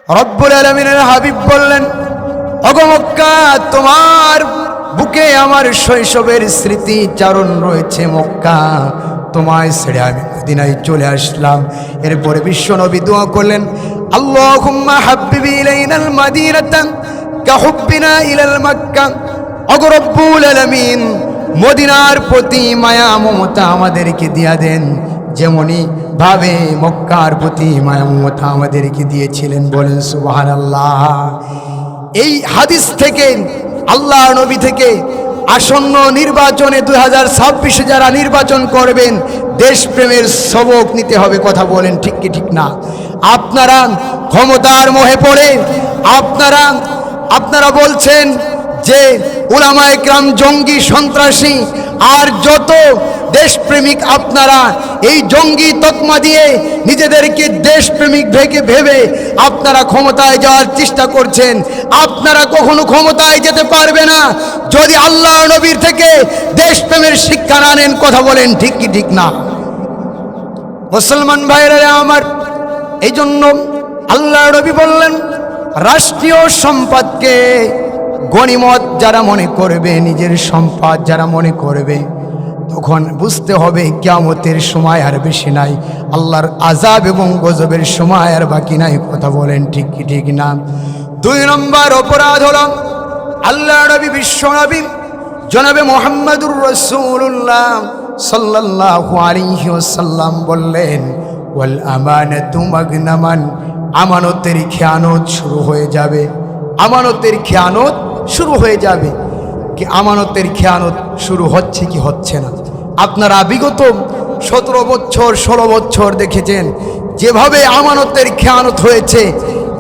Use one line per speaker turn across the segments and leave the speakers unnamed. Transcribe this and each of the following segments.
রব্বুল আলামিনের হাবিব বললেন, ওগো মক্কা, তোমার বুকে আমার শৈশবের স্মৃতি চারণ রয়েছে মক্কা, তোমায় ছেড়ে আমি মদিনায় চলে আসলাম। এরপরে বিশ্বনবী দোয়া করলেন, আল্লাহুম্মা হাব্বিবি ইলাইনাল মাদিনাতা কাহুব্বিনা ইলাল মক্কা। ওগো রব্বুল আলামিন, মদিনার প্রতি মায়া মমতা আমাদেরকে দিয়া দেন, যেমনি ভাবে মক্কার প্রতি মায়া মমতা আমাদেরকে দিয়েছিলেন। বলেন সুবহানাল্লাহ। এই হাদিস থেকে, আল্লাহ নবী থেকে আসন্ন নির্বাচনে 2026 যারা নির্বাচন করবেন, দেশপ্রেমের সবক নিতে হবে। কথা বলেন ঠিক কি ঠিক না? আপনারা ক্ষমতার মোহে পড়ে আপনারা বলছেন যে উলামায়ে কেরাম জঙ্গি, সন্ত্রাসী, আর যত দেশপ্রেমিক আপনারা এই জঙ্গি তকমা দিয়ে নিজেদেরকে দেশপ্রেমিক ভেবে আপনারা ক্ষমতায় যাওয়ার চেষ্টা করছেন। আপনারা কখনো ক্ষমতায় যেতে পারবে না যদি আল্লাহ নবীর থেকে দেশপ্রেমের শিক্ষা না নেন। কথা বলেন ঠিক কি ঠিক না? মুসলমান ভাইরা আমার, এই জন্য আল্লাহ নবী বললেন, রাষ্ট্রীয় সম্পদকে গনিমত যারা মনে করবে, নিজের সম্পদ যারা মনে করবে, তখন বুঝতে হবে কিয়ামতের সময় আর বেশি নাই, আল্লাহর আযাব এবং গজবের সময় আর বাকি নাই। কথা বলেন ঠিক কি ঠিক না? 2 নম্বর অপরাধ হলো, আল্লাহ নবী, বিশ্বনবী জনাবে মুহাম্মদুর রাসূলুল্লাহ সাল্লাল্লাহু আলাইহি ওয়াসাল্লাম বললেন, ওয়াল আমানাতু মাগনামান, আমানতের খেয়ানত শুরু হয়ে যাবে। আমানতের খেয়ানত শুরু হয়ে যাবে। কি আমানতের খেয়ানত শুরু হচ্ছে কি হচ্ছে না? আপনারা বিগত 17 বছর 16 বছর দেখেছেন যেভাবে আমানতের খেয়ানত হয়েছে।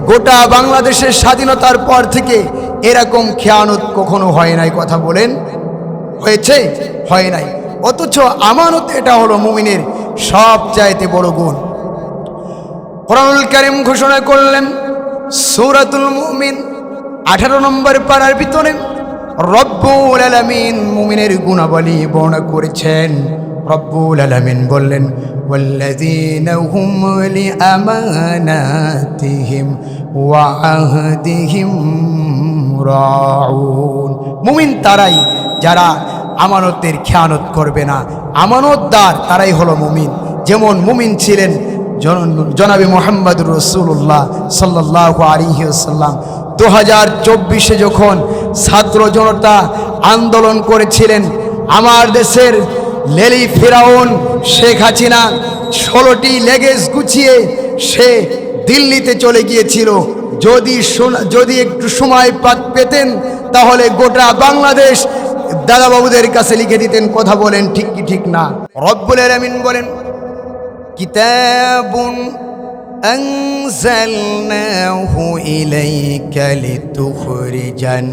গোটা বাংলাদেশের স্বাধীনতার পর থেকে এরকম খেয়ানত কখনো হয় নাই। কথা বলেন, হয়েছে? হয় নাই। অথচ আমানত এটা হলো মুমিনের সবচাইতে বড় গুণ। কোরআনুল কারীম ঘোষণা করলেন সূরাতুল মুমিন 18 নম্বর পারার ভিতরে রব্বুল আলামিন মুমিনের গুণাবলী বর্ণনা করেছেন। রব্বুল আলামিন বললেন, ওয়াল্লাযীনা হুম লিআমানাতিহিম ওয়া আহদিহিম রাউন। মুমিন তারাই যারা আমানতের খেয়ানত করবে না। আমানতদার তারাই হলো মুমিন। যেমন মুমিন ছিলেন জনাবে মুহাম্মদুর রাসূলুল্লাহ সাল্লাল্লাহু আলাইহি ওয়াসাল্লাম। 2024 যখন ছাত্র জনতা আন্দোলন করেছিলেন, আমার দেশের লেলি ফেরাউন শেখ হাসিনা 16টি লেগেজ গুছিয়ে সে দিল্লিতে চলে গিয়েছিল। যদি একটু সময় পেতেন তাহলে গোটা বাংলাদেশ দাদাবাবুদের কাছে লিখে দিতেন। কথা বলেন ঠিক কি ঠিক না? রব্বুল আলামিন বলেন, কিতাবুন আনজালনাহু ইলাইকা লিতুখরিজান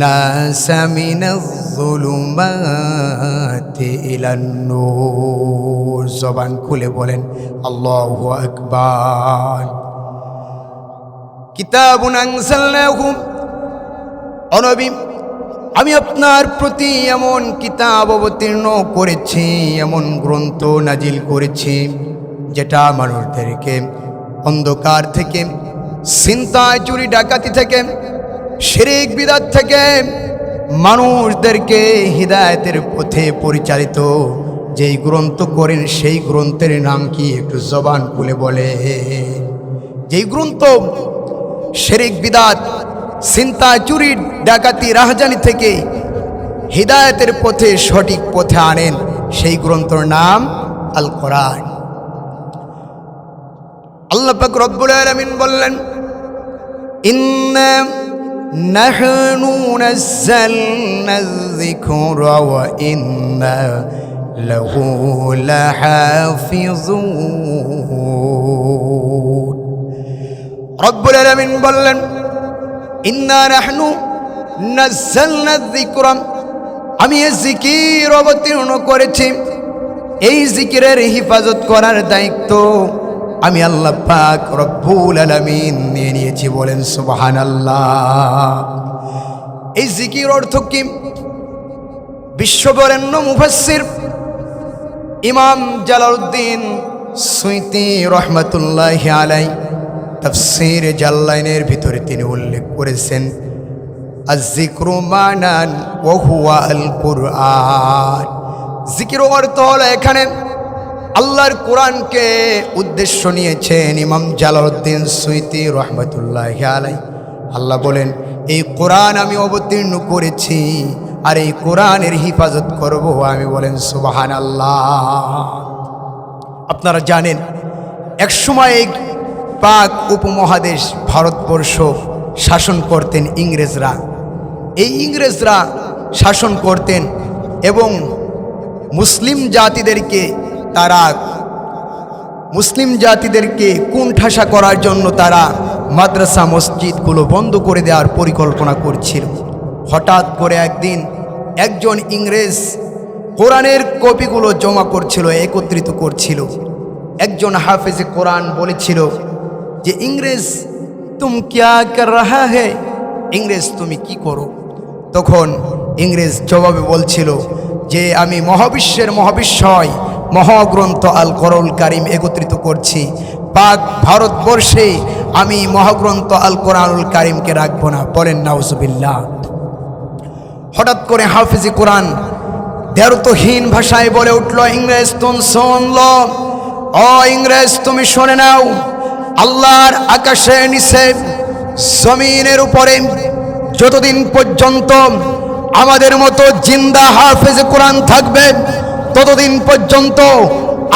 নাসা মিনাজ যুলুমাতি ইলান নূর। জবান খুলে বলেন আল্লাহু আকবার। কিতাবুন আনজালনাহু, ও নবী, আমি আপনার প্রতি এমন কিতাব অবতীর্ণ করেছি, এমন গ্রন্থ নাজিল করেছি যেটা মানুষদেরকে অন্ধকার থেকে, ছিনতাই চুরি ডাকাতি থেকে, শিরক বিদআত থেকে মানুষদেরকে হিদায়াতের পথে পরিচালিত। যেই গ্রন্থ করেন সেই গ্রন্থের নাম কি? একটু জবান খুলে বলে। যেই গ্রন্থ শিরক বিদআত, ছিনতাই চুরি ডাকাতি রাহাজানি থেকে হিদায়াতের পথে, সঠিক পথে আনেন, সেই গ্রন্থের নাম আল কোরআন। আল্লাহ পাক রব্বুল আলামিন বললেন, ইন্না নাহনু নাযালনায যিকরা ওয়া ইন্না লাহু লাহাফিজুন। রব্বুল আলামিন বললেন, ইন্না নাহনু নাযালনা যিকরা, আমি এই জিকির অবতীর্ণ করেছি। এই জিকিরের হিফাজত করার দায়িত্ব আমি আল্লাহ পাক রব্বুল আলামিন নিয়ে নিয়েছি। বলেন সুবহানাল্লাহ। এই জিকির অর্থ কি? বিশ্ববরেণ্য মুফাসসির ইমাম জালালউদ্দিন সুয়ুতী রহমাতুল্লাহি আলাইহি তাফসীর জাল্লাইনের ভিতরে তিনি উল্লেখ করেছেন আয-যিকরু মানান ওয়া হুয়া আল কুরআন। জিকির অর্থ হলো এখানে আল্লাহর কোরআনকে উদ্দেশ্য নিয়েছেন ইমাম জালালউদ্দিন সুয়ুতী রাহমাতুল্লাহি আলাইহি। আল্লাহ বলেন এই কোরআন আমি অবতীর্ণ করেছি আর এই কোরআনের হিফাজত করব আমি, বলেন সুবহানাল্লাহ। আপনারা জানেন একসময় এই পাক উপমহাদেশ ভারতবর্ষ শাসন করতেন ইংরেজরা। এই ইংরেজরা শাসন করতেন এবং মুসলিম জাতিদেরকে কুণ্ঠাসা করার জন্য তারা মাদ্রাসা মসজিদগুলো বন্ধ করে দেওয়ার পরিকল্পনা করছিল। হঠাৎ করে একদিন একজন ইংরেজ কোরআনের কপিগুলো জমা করছিল, একত্রিত করছিল। একজন হাফেজে কোরআন বলেছিল যে ইংরেজ তুম ক্যা কর রাহা হে, ইংরেজ তুমি কি করো? তখন ইংরেজ জবাবে বলছিল যে আমি মহাবিশ্বের মহাবিশ্বয় মহাগ্রন্থ আল কোরআনুল কারীম একত্রিত করছি, পাক ভারতবর্ষে আমি মহাগ্রন্থ আল কোরআনুল কারীমকে রাখবো না। বলেন নাউজুবিল্লাহ। হঠাৎ করে হাফেজে কোরআন দ্ব্যর্থহীন ভাষায় বলে উঠল, ইংরেজ তুমি শুনল, ও ইংরেজ তুমি শুনে নাও, আল্লাহর আকাশে নিচে জমিনের উপরে যতদিন পর্যন্ত আমাদের মতো জিন্দা হাফেজে কোরআন থাকবে ততদিন পর্যন্ত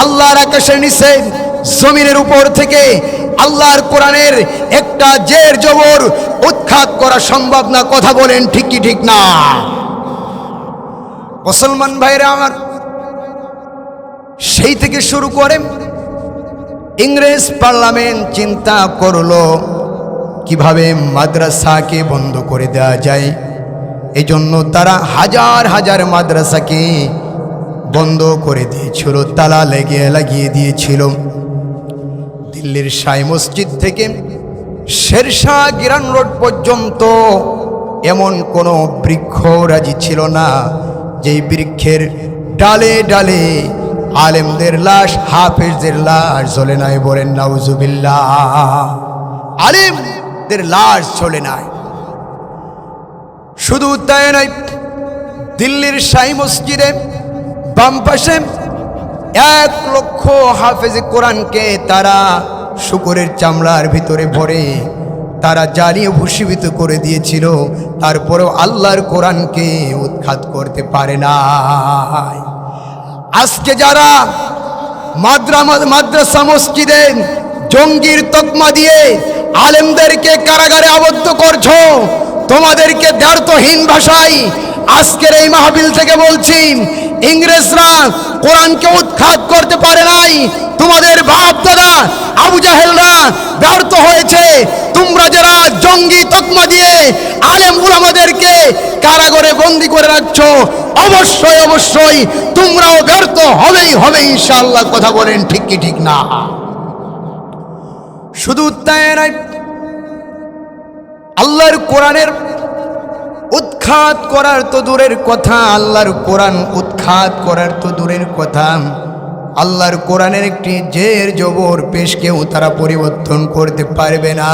আল্লাহর আকাশের নিচে জমিনের উপর থেকে আল্লাহর কোরআনের একটা জের জবর উৎখাত করা সম্ভব না। কথা বলেন ঠিক কি ঠিক না? মুসলমান ভাইরা আমার, সেই থেকে শুরু করে ইংরেজ পার্লামেন্ট চিন্তা করলো কিভাবে মাদ্রাসাকে বন্ধ করে দেওয়া যায়। এই জন্য তারা হাজার হাজার মাদ্রাসাকে বন্ধ করে দিয়েছিল, তালা লাগিয়ে দিয়েছিল। দিল্লির শাহী মসজিদ থেকে শেরশাহ গিরান রোড পর্যন্ত এমন কোনো বৃক্ষ রাজি ছিল না যেই বৃক্ষের ডালে ডালে আলেমদের লাশ, হাফেজদের লাশ ঝোলে নাই। বলেন নাউজুবিল্লাহ। আলেমদের লাশ ঝোলে নাই। শুধু তাই নয়, দিল্লির শাহী মসজিদে বাম পাশে 1 লক্ষ হাফেজে কোরআনকে তারা শুকরের চামড়ার ভিতরে ভরে তারা জ্বালিয়ে ভূষীভূত করে দিয়েছিল। তারপরেও আল্লাহর কোরআনকে উৎখাত করতে পারে না। আজকে যারা মাদ্রাসা মসজিদে জঙ্গির তকমা দিয়ে আলেমদেরকে কারাগারে আবদ্ধ করছো, তোমাদেরকে দ্ব্যর্থহীন ভাষায় আজকের এই মাহফিল থেকে বলছি, ইংরেজরা কোরআনকে উৎখাত করতে পারে নাই। তোমাদের বাপ দাদা আবু জাহেলরা ব্যর্থ হয়েছে। তোমরা যারা জঙ্গি তকমা দিয়ে আলেম উলামাদেরকে কারাগারে বন্দী করে রাখছো, অবশ্যই অবশ্যই তোমরাও ব্যর্থ হবে ইনশাআল্লাহ। কথা বলেন ঠিক কি ঠিক না? শুধু তাই নয়, আল্লাহর কোরআনের উৎখাত করার তো দূরের কথা, আল্লাহর কোরআন উৎখাত করার তো দূরের কথা, আল্লাহর কোরআনের একটি জের জবর পেশ কেউ তারা পরিবর্তন করতে পারবে না।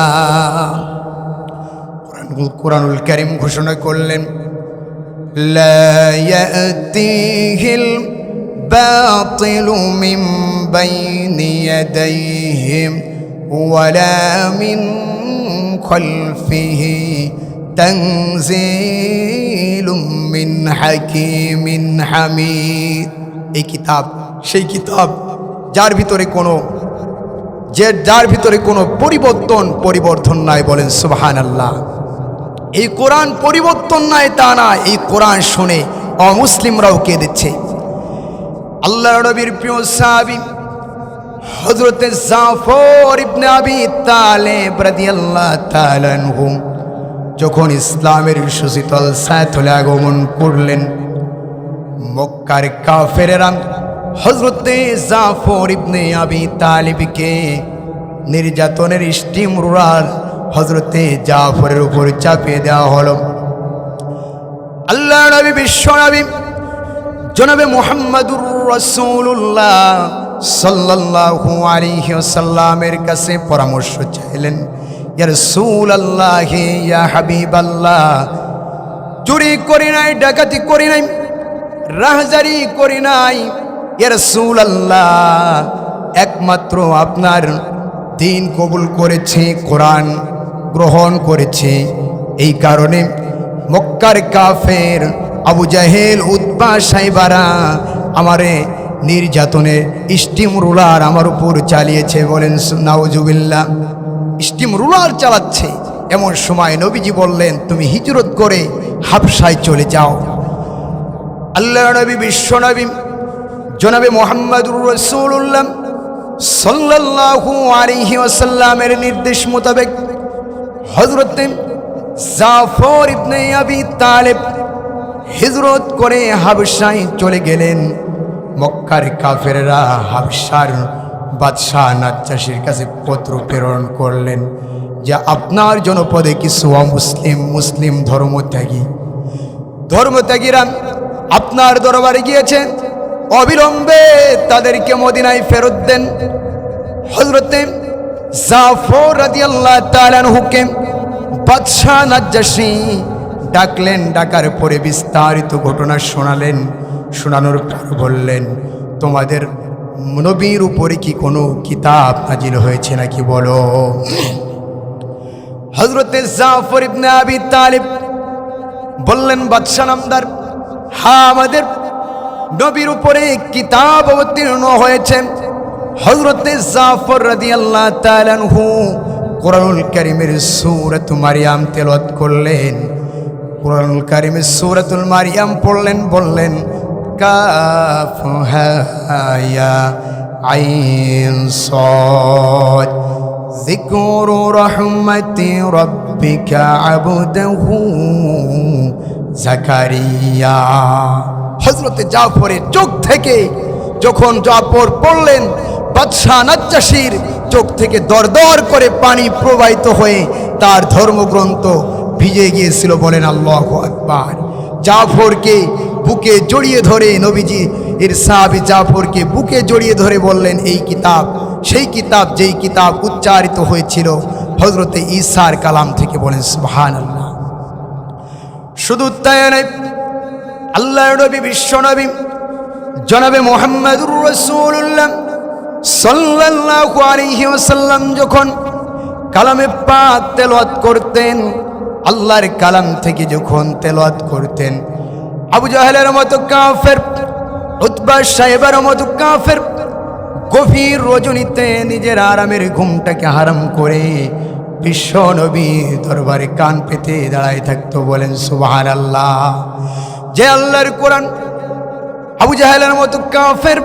কোরআনুল কারীম ঘোষণা করলেন, লা ইয়াতিহিল বাতিলু মিন বাইনি ইয়াদাইহি ওয়ালা মিন খালফিহি তানজিলুম মিন হাকিমিন হামিদ। এই কিতাব সেই কিতাব যার ভিতরে কোনো পরিবর্তন নাই। বলেন সুবহানাল্লাহ। এই কোরআন পরিবর্তন নাই তা না, এই কোরআন শুনে অমুসলিমরাও কেঁদেছে। আল্লাহ নবীর প্রিয় সাহাবী হযরতে জাফর ইবনে আবি তালেব রাদিয়াল্লাহু তাআলা আনহু যখন ইসলামের সুশীতল ছায়াতলে আগমন করলেন, মক্কার কাফেরেরা হযরতে জাফর ইবনে আবি তালিবকে নির্যাতনের স্টিম রোলার হযরতে জাফরের উপর চাপিয়ে দেওয়া হলো। আল্লাহ নবী বিশ্বনবী জনাবে মুহাম্মদুর রাসূলুল্লাহ সাল্লাল্লাহু আলাইহি ওয়াসাল্লামের কাছে পরামর্শ চাইলেন, ইয়া রাসূলুল্লাহ, ইয়া হাবিবাল্লাহ, চুরি করি নাই, ডাকাতি করি নাই, রাহজারি করি নাই, ইয়া রাসূলুল্লাহ, একমাত্র আপনার দ্বীন কবুল করেছি, কোরআন গ্রহণ করেছি। এই কারণে মক্কার কাফের আবু জাহেল, উতবা, সাইবারা আমারে নির্যাতনের স্টিম রুলার আমার উপর চালিয়েছে। বলেন নাউজুবিল্লাহ। স্টিম রুলার চালাচ্ছে। এমন সময় নবীজি বললেন, তুমি হিজরত করে হাবশায় চলে যাও। আল্লাহ নবী, বিশ্ব নবী জনাবে মুহাম্মদুর রাসূলুল্লাহ সাল্লাল্লাহু আলাইহি ওয়াসাল্লামের নির্দেশ মোতাবেক হযরত জাফর ইবনে আবি তালেব হিজরত করে হাবশায় চলে গেলেন। মক্কার কাফেররা হাবশার বাদশাহ নাজ্জাশীর কাছে পত্র প্রেরণ করলেন যে আপনার জনপদে কিছু মুসলিম ধর্মত্যাগীরা আপনার দরবারে গিয়েছে, অবিলম্বে তাদেরকে মদিনায় ফেরত দেন। হযরতে জাফর রাদিয়াল্লাহু তাআলা আনহুকে বাদশাহ নাজ্জাশী ডাকলেন। ডাকার পরে বিস্তারিত ঘটনা শোনালেন। শোনানোর পর বললেন, তোমাদের নবীর উপরে কি কোনো কিতাব নাজিল হয়েছে নাকি বলো। হযরতে জাফর ইবনে আবি তালিব বললেন, বাদশাহ নামদার, হ্যাঁ, আমাদের নবীর উপরে কিতাব অবতীর্ণ হয়েছে। হযরতে জাফর রাদিয়াল্লাহু তাআলা আনহু কুরআনুল কারীমের সূরাতুল মারইয়াম তেলাওয়াত করলেন। কুরআনুল কারীমের সূরাতুল মারইয়াম পড়লেন, বললেন, কাফ হা ইয়া আইন সাদ যিকরু রাহমাতি রাব্বিকা আবদাহু জাকারিয়া। হযরতে জাফরের চোখ থেকে যখন জাফর পড়লেন, বাদশাহ নাজ্জাশীর চোখ থেকে দরদর করে পানি প্রবাহিত হয়ে তার ধর্মগ্রন্থ ভিজে গিয়েছিল। বলেন আল্লাহু আকবার। জাফরকে বুকে জড়িয়ে ধরে নবীজি এর সাহাবী জাফরকে বুকে জড়িয়ে ধরে বললেন, এই কিতাব সেই কিতাব যেই কিতাব উচ্চারিত হয়েছিল হযরতে ঈসার কালাম থেকে। বলেন সুবহানাল্লাহ। শুধু তাই নয়, আল্লাহর নবী, বিশ্ব নবী জনাবে মুহাম্মদুর রাসূলুল্লাহ সাল্লাল্লাহু আলাইহি ওয়াসাল্লাম যখন কালামে পাক তেলাওয়াত করতেন, আল্লাহর কালাম থেকে যখন তেলাওয়াত করতেন, আবু জাহেলের মতো কাফের, উতবা, সাইবার মতো কাফের গভীর রজনীতে নিজের আরামের ঘুমটাকে হারাম করে বিশ্ব নবী দরবারে কান পেতে দাঁড়ায় থাকতো। বলেন সুবহানাল্লাহ। যে আল্লাহর কোরআন আবু জাহেলের মতো কাফের,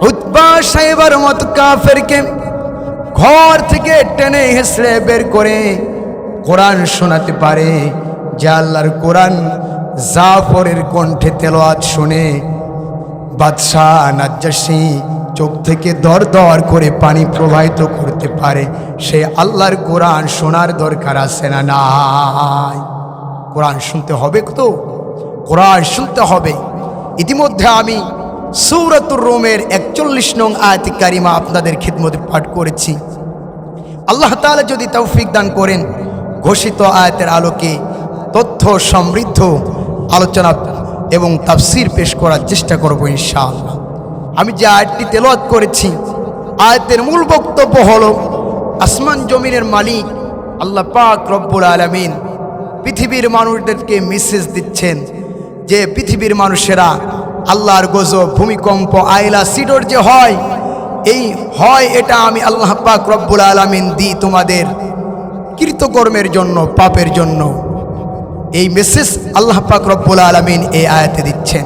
উতবা, সাইবার মতো কাফেরকে ঘর থেকে টেনে হেসড়ে বের করে কোরআন শোনাতে পারে, যে আল্লাহর কোরআন জাফরের কণ্ঠে তেলাওয়াত শুনে বাদশাহ নাজ্জাশী চোখ থেকে দর দর করে পানি প্রবাহিত করতে পারে, সে আল্লাহর কোরআন শোনার দরকার আছে না নাই? কোরআন শুনতে হবে তো, কোরআন শুনতে হবে। ইতিমধ্যে আমি সূরাতুর রুমের 41 নং আয়াত কারিমা আপনাদের খিদমতে পাঠ করেছি। আল্লাহ তাআলা যদি তৌফিক দান করেন, ঘোষিত আয়াতের আলোকে তথ্য সমৃদ্ধ আলোচনা এবং তাফসীর পেশ করার চেষ্টা করব ইনশাআল্লাহ। আমি যে আয়াতটি তেলাওয়াত করেছি, আয়াতের মূল বক্তব্য হলো, আসমান জমিনের মালিক আল্লাহ পাক রব্বুল আলামিন পৃথিবীর মানুষদেরকে মেসেজ দিচ্ছেন যে পৃথিবীর মানুষেরা আল্লাহর গজব, ভূমিকম্প, আইলা, সিডর যে হয়, এটা আমি আল্লাহ পাক রব্বুল আলামিন দিই তোমাদের কৃতকর্মের জন্য, পাপের জন্য। এই মেসেজ আল্লাহ পাক রব্বুল আলামিন এই আয়াতে দিচ্ছেন।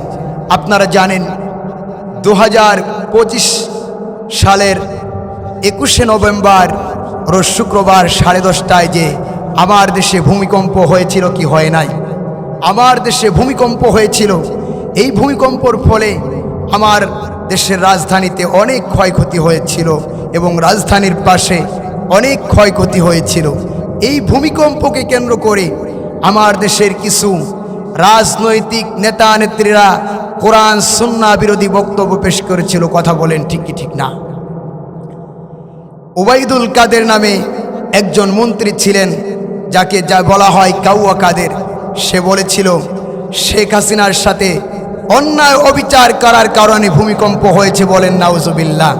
আপনারা জানেন 2025 সালের 21শে নভেম্বর রোজ শুক্রবার 10:30টায় যে আমার দেশে ভূমিকম্প হয়েছিল কি হয় নাই? আমার দেশে ভূমিকম্প হয়েছিল। এই ভূমিকম্পর ফলে আমার দেশের রাজধানীতে অনেক ক্ষয়ক্ষতি হয়েছিল এবং রাজধানীর পাশে অনেক ক্ষয়ক্ষতি হয়েছিল। এই ভূমিকম্পকে কেন্দ্র করে আমার দেশের কিছু রাজনৈতিক নেতা নেত্রীরা কোরআন সুন্নাহ বিরোধী বক্তব্য পেশ করেছিল। কথা বলেন ঠিক কি ঠিক না? ওবায়দুল কাদের নামে একজন মন্ত্রী ছিলেন, যাকে যা বলা হয় কাউয়া কাদের। সে বলেছিল শেখ হাসিনার সাথে অন্যায় অবিচার করার কারণে ভূমিকম্প হয়েছে। বলেন নাউজুবিল্লাহ।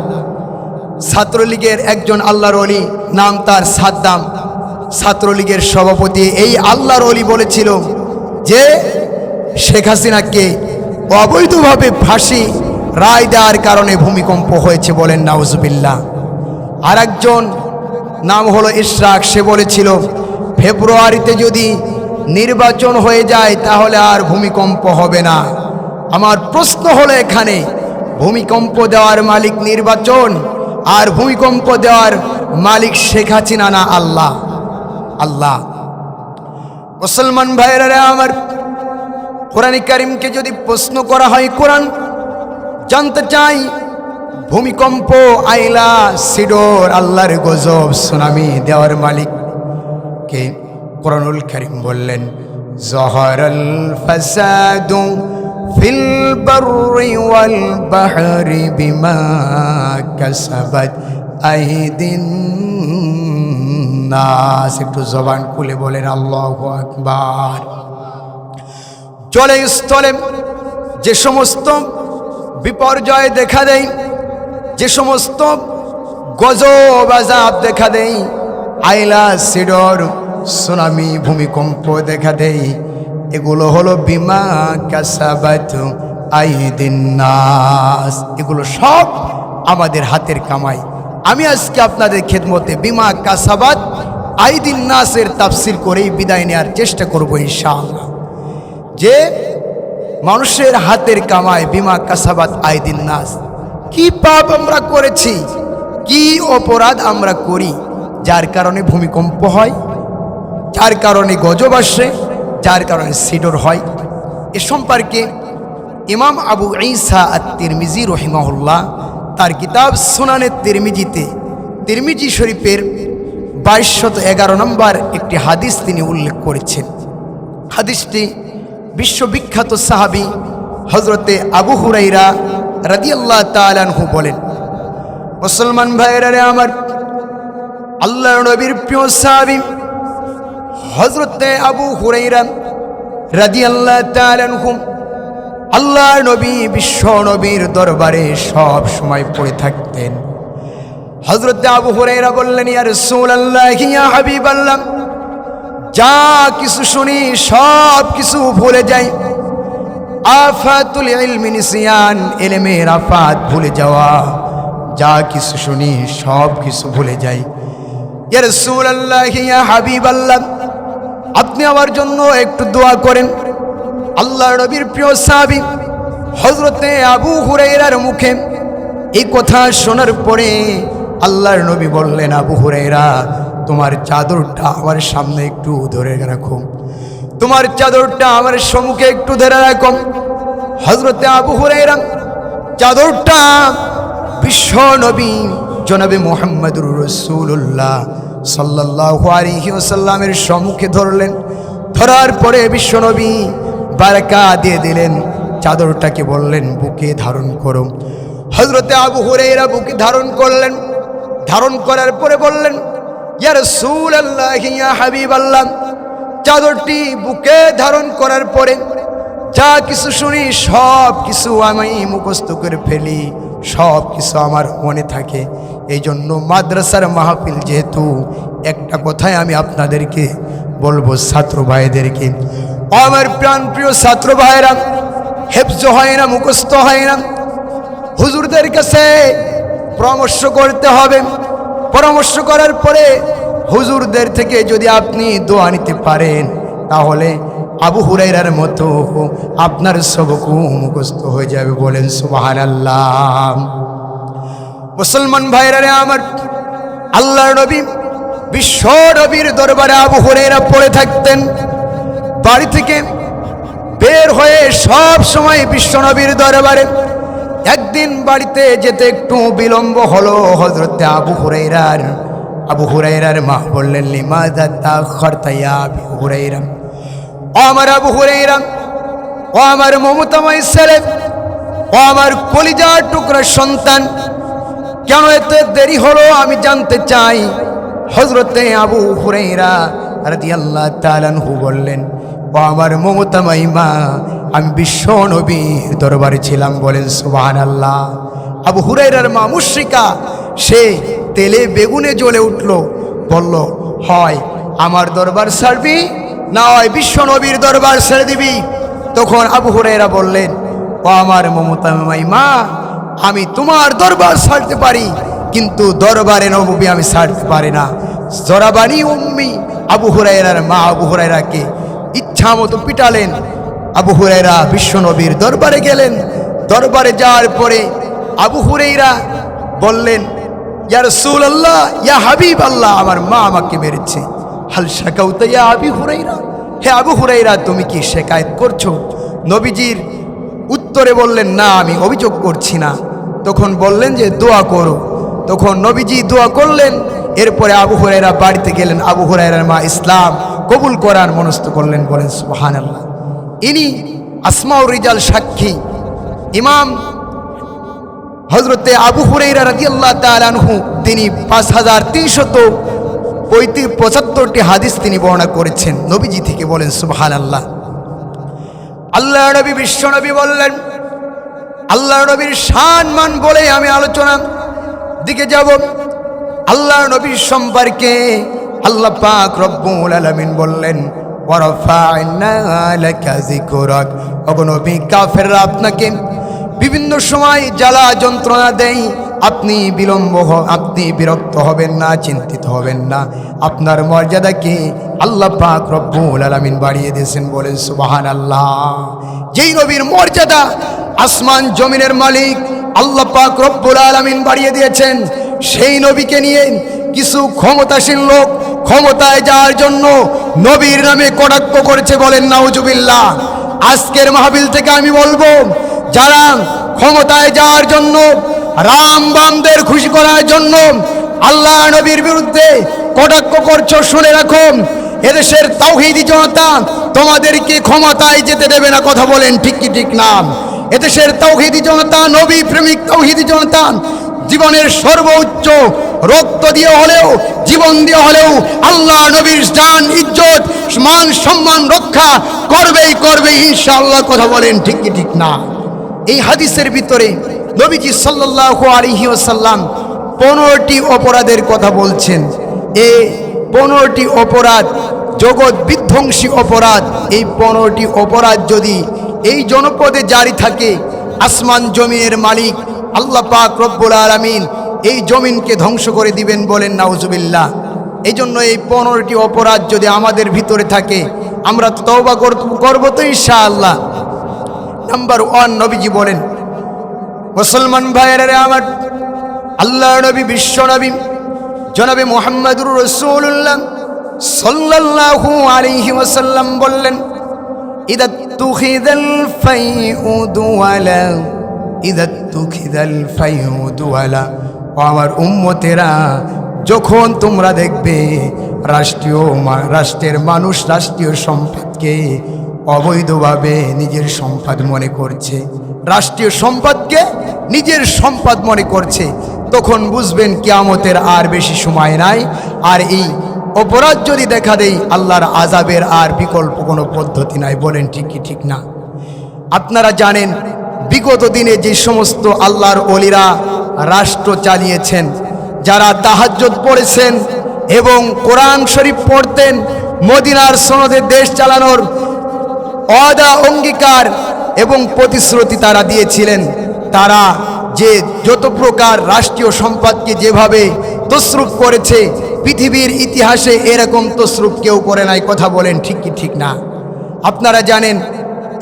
ছাত্রলীগের একজন আল্লাহর ওলি, নাম তার সাদ্দাম, ছাত্রলীগের সভাপতি, এই আল্লাহর ওলি বলেছিল যে শেখ হাসিনাকে অবৈধভাবে ফাঁসি রায় দেওয়ার কারণে ভূমিকম্প হয়েছে। বলেন নাউজুবিল্লাহ। আর একজন নাম হলো ইশরাক, সে বলেছিল ফেব্রুয়ারিতে যদি নির্বাচন হয়ে যায় তাহলে আর ভূমিকম্প হবে না। আমার প্রশ্ন হলো এখানে ভূমিকম্প দেওয়ার মালিক নির্বাচন আর ভূমিকম্প দেওয়ার মালিক শেখ হাসিনা না আল্লাহ? আল্লাহ। মুসলমান ভাইরা আমার, কোরআনে কারিমকে যদি প্রশ্ন করা হয়, কোরআন জানতে চাই ভূমিকম্প, আইলা, সিডোর, আল্লাহর গজব, সুনামি দেওয়ার মালিক কে? কোরআনুল কারিম বললেন যহরাল ফাসাদু ফিল বাররি ওয়াল বাহরি বিমা কাসাবাত আইদিন নাস। একটু জবান খুলে বলেন আল্লাহু আকবার। জলে স্থলে যে সমস্ত বিপর্যয় দেখা দেয়, যে সমস্ত গজব আযাব দেখা দেয়, আইলা, সিডর, সুনামি, ভূমিকম্প দেখা দেয়, এগুলো হলো বিমা কাসাবাত আইদিন নাস। এগুলো সব আমাদের হাতের কামাই। আমি আজকে আপনাদের খেদমতে বিমা কাসাবাত আইদিন নাসের তাফসীর করেই বিদায় নেওয়ার চেষ্টা করব ইনশাআল্লাহ। যে মানুষের হাতের কামাই, বিমা কাসাবাত আইদিন নাস। কি পাপ আমরা করেছি, কি অপরাধ আমরা করি যার কারণে ভূমিকম্প হয়, যার কারণে গজব আসে, যার কারণে সিডর হয়? এ সম্পর্কে ইমাম আবু ঈসা আত-তিরমিজি রহিমাহুল্লাহ তার কিতাব সুনানে তিরমিজিতে, তিরমিজি শরীফের 2211 নম্বর একটি হাদিস তিনি উল্লেখ করেছেন। হাদিসটি বিশ্ববিখ্যাত সাহাবী হযরতে আবু হুরায়রা রাদিয়াল্লাহু তাআলা আনহু বলেন, মুসলমান ভাইরা আমার, আল্লাহর নবীর প্রিয় সাহাবী হযরতে আবু হুরায়রা রাদিয়াল্লাহু তাআলা আনহু আল্লাহর নবী, বিশ্ব নবীর দরবারে সব সময় পড়ে থাকতেন। হযরতে আবু হুরায়রা বললেন, ইয়া রাসূলুল্লাহ, ইয়া হাবিবাল্লাহ, যা কিছু শুনি সব কিছু ভুলে যাই। আফাতুল ইলমি নিসিয়ান, ইলমের আফাত, ভুলে যাওয়া। যা কিছু শুনি সব কিছু ভুলে যাই। ইয়া রাসূলুল্লাহ, ইয়া হাবিবাল্লাহ, আপনি আমার জন্য একটু দোয়া করেন। আল্লাহর নবীর প্রিয় সাহাবী হযরতে আবু হুরায়রার মুখে এই কথা শোনার পরে আল্লাহর নবী বললেন, আবু হুরায়রা, তোমার চাদরটা আমার সামনে একটু ধরে রাখো, তোমার চাদরটা আমার সম্মুখে একটু ধরে রাখো। হযরতে আবু হুরায়রা চাদরটা বিশ্ব নবী জনাবে মুহাম্মদুর রাসূলুল্লাহ সাল্লাল্লাহু আলাইহি ওয়াসাল্লামের সম্মুখে ধরলেন। ধরার পরে বিশ্ব নবী বারাকা দিয়ে দিলেন, চাদরটাকে বললেন বুকে ধারণ করো। হযরতে আবু হুরায়রা বুকে ধারণ করলেন। ধারণ করার পরে বললেন, ইয়া রাসূলুল্লাহ, ইয়া হাবিবাল্লাহ, চাদরটি বুকে ধারণ করার পরে যা কিছু শুনি সব কিছু আমি মুখস্থ করে ফেলি, সব কিছু আমার মনে থাকে। এই জন্য মাদ্রাসার মাহফিল যেহেতু, একটা কথাই আমি আপনাদেরকে বলবো, ছাত্র ভাইদেরকে, আমার প্রাণ প্রিয় ছাত্র ভাইরা, হেফজ হয় না, মুখস্থ হয় না, হুজুরদের কাছে পরামর্শ করতে হবে। পরামর্শ করার পরে হুজুরদের থেকে যদি আপনি দোয়া নিতে পারেন, তাহলে আবু হুরায়রার মতো আপনার সবকু মুখস্থ হয়ে যাবে। বলেন সুবহানাল্লাহ। মুসলমান ভাইরা আমার, আল্লাহর নবী বিশ্ব নবীর দরবারে আবু হুরায়রা পড়ে থাকতেন। বাড়ি থেকে বের হয়ে সব সময় বিশ্ব নবীর দরবারে। একদিন বাড়িতে যেতে একটু বিলম্ব হলো। হযরতে আবু হুরায়রার মা বললেন, লিমাযা তাআখারতা ইয়া আবু হুরায়রা, ও আমার আবু হুরায়রা, ও আমার মমতাময় ছেলে, ও আমার কলিজার টুকরা সন্তান, কেন এত দেরি হলো আমি জানতে চাই। হযরতে আবু হুরায়রা রাদিয়াল্লাহু তাআলা আনহু বললেন, ও আমার মমতাময়ী মা, আমি বিশ্ব নবীর দরবারে ছিলাম। বলেন সুবহানাল্লাহ। আবু হুরায়রার মা মুশরিকা, সে তেলে বেগুনে জ্বলে উঠল, বলল, হয় আমার দরবার ছাড়বি, না হয় বিশ্ব নবীর দরবার ছেড়ে দিবি। তখন আবু হুরায়রা বললেন, ও আমার মমতাময়ী মা, আমি তোমার দরবার ছাড়তে পারি, কিন্তু দরবারে নবী আমি ছাড়তে পারি না। জরাবানি উম্মি, আবু হুরায়রার মা আবু হুরায়রাকে ইচ্ছা মতো পিটালেন। আবু হুরায়রা বিশ্ব নবীর দরবারে গেলেন। দরবারে যাওয়ার পরে আবু হুরায়রা বললেন, ইয়া রাসূলুল্লাহ, ইয়া হাবিব আল্লাহ, আমার মা আমাকে মেরেছে। হাল শাকাউতা ইয়া আবি হুরায়রা, হে আবু হুরায়রা, তুমি কি শিকায়ত করছো? নবীজির উত্তরে বললেন, না, আমি অভিযোগ করছি না। তখন বললেন যে দোয়া করো। তখন নবীজি দোয়া করলেন। এরপরে আবু হুরায়রা বাড়িতে গেলেন। আবু হুরায়রার মা ইসলাম কবুল করার মনস্থ করলেন। বলেন সুবহানাল্লাহ। ইনি আসমাউর রিজাল সাক্ষী ইমাম হযরতে আবু হুরায়রা রাদিয়াল্লাহু তাআলা আনহু, তিনি 5375টি হাদিস তিনি বর্ণনা করেছেন নবীজি থেকে। বলেন সুবহানাল্লাহ। আল্লাহ নবী বিশ্ব নবী বললেন, আল্লাহ নবীর শান মান বলে আমি আলোচনা দিকে যাব। আল্লাহ নবীর সম্পর্কে আল্লাহ পাক রব্বুল আলামিন বললেন, ওয়া রাফা'না লাকা যিকরাক। ওগো নবী, কাফেররা আপনাকে বিভিন্ন সময় জ্বালা যন্ত্রণা দেয়, আপনি আপনি বিরক্ত হবেন না, চিন্তিত হবেন না। আপনার মর্যাদাকে আল্লাহ পাক রব্বুল আলামিন বাড়িয়ে দিয়েছেন। বলেন সুবহানাল্লাহ। যেই নবীর মর্যাদা আসমান জমিনের মালিক আল্লাহ পাক রব্বুল আলামিন বাড়িয়ে দিয়েছেন, সেই নবীকে নিয়ে কিছু ক্ষমতাসীন লোক ক্ষমতায় যাওয়ার জন্য নবীর নামে কটাক্ষ করেছে। বলেন নাউজুবিল্লাহ। আজকের মাহফিল থেকে আমি বলবো, যারা ক্ষমতায় যাওয়ার জন্য, রাম বামদের খুশি করার জন্য আল্লাহ নবীর বিরুদ্ধে কটাক্ষ করছো, শুনে রাখো, এদেশের তাওহীদি জনতা তোমাদেরকে ক্ষমতায় যেতে দেবে না। কথা বলেন ঠিক কি ঠিক না? এদেশের তাওহীদি জনতা, নবী প্রেমিক তাওহীদি জনতা জীবনের সর্বোচ্চ রক্ত দিয়ে হলেও, জীবন দিয়ে হলেও আল্লাহ নবীর জান, ইজ্জত, মান সম্মান রক্ষা করবেই ইনশাআল্লাহ। কথা বলেন ঠিক কি ঠিক না? এই হাদিসের ভিতরে নবীজি সাল্লাল্লাহু আলাইহি ওয়াসাল্লাম 15টি অপরাধের কথা বলছেন। এই 15টি অপরাধ জগৎ বিধ্বংসী অপরাধ। এই 15টি অপরাধ যদি এই জনপদে জারি থাকে, আসমান জমিনের মালিক আল্লাহ পাক রব্বুল আলামিন এই জমিনকে ধ্বংস করে দিবেন। বলেন নাউজুবিল্লাহ। এই জন্য এই 15টি অপরাধ যদি আমাদের ভিতরে থাকে, আমরা তওবা করব তো ইনশাআল্লাহ। নাম্বার 1, নবীজি বলেন, মুসলমান ভাইয়েরা আমার, আল্লাহ নবী বিশ্ব নবী জনাবে মুহাম্মদুর রাসূলুল্লাহ সাল্লাল্লাহু আলাইহি ওয়াসাল্লাম বললেন, ইদা তুখিদাল ফাইউদু ওয়ালা, ইদা তুখিদাল ফাইউদু ওয়ালা। ও আমার উম্মতেরা, যখন তোমরা দেখবে রাষ্ট্রের মানুষ রাষ্ট্রীয় সম্পদকে অবৈধভাবে নিজের সম্পদ মনে করছে, রাষ্ট্রীয় সম্পদকে নিজের সম্পদ মনে করছে, তখন বুঝবেন কিয়ামতের আর বেশি সময় নাই। আর এই অপরাধ যদি দেখা দেয়, আল্লাহর আযাবের আর বিকল্প কোনো পদ্ধতি নাই। বলেন ঠিক কি ঠিক না? আপনারা জানেন, বিগত দিনে যে সমস্ত আল্লাহর ওলিরা রাষ্ট্র চালিয়েছেন, যারা তাহাজ্জুদ পড়েছেন এবং কোরআন শরীফ পড়তেন, মদিনার সনদে দেশ চালানোর ওয়াদা অঙ্গীকার এবং প্রতিশ্রুতি তারা দিয়েছিলেন, তারা যে যত প্রকার রাষ্ট্রীয় সম্পদকে যেভাবে তসরুফ করেছে, পৃথিবীর ইতিহাসে এরকম তসরুফ কেউ করে নাই। কথা বলেন ঠিক কি ঠিক না? আপনারা জানেন,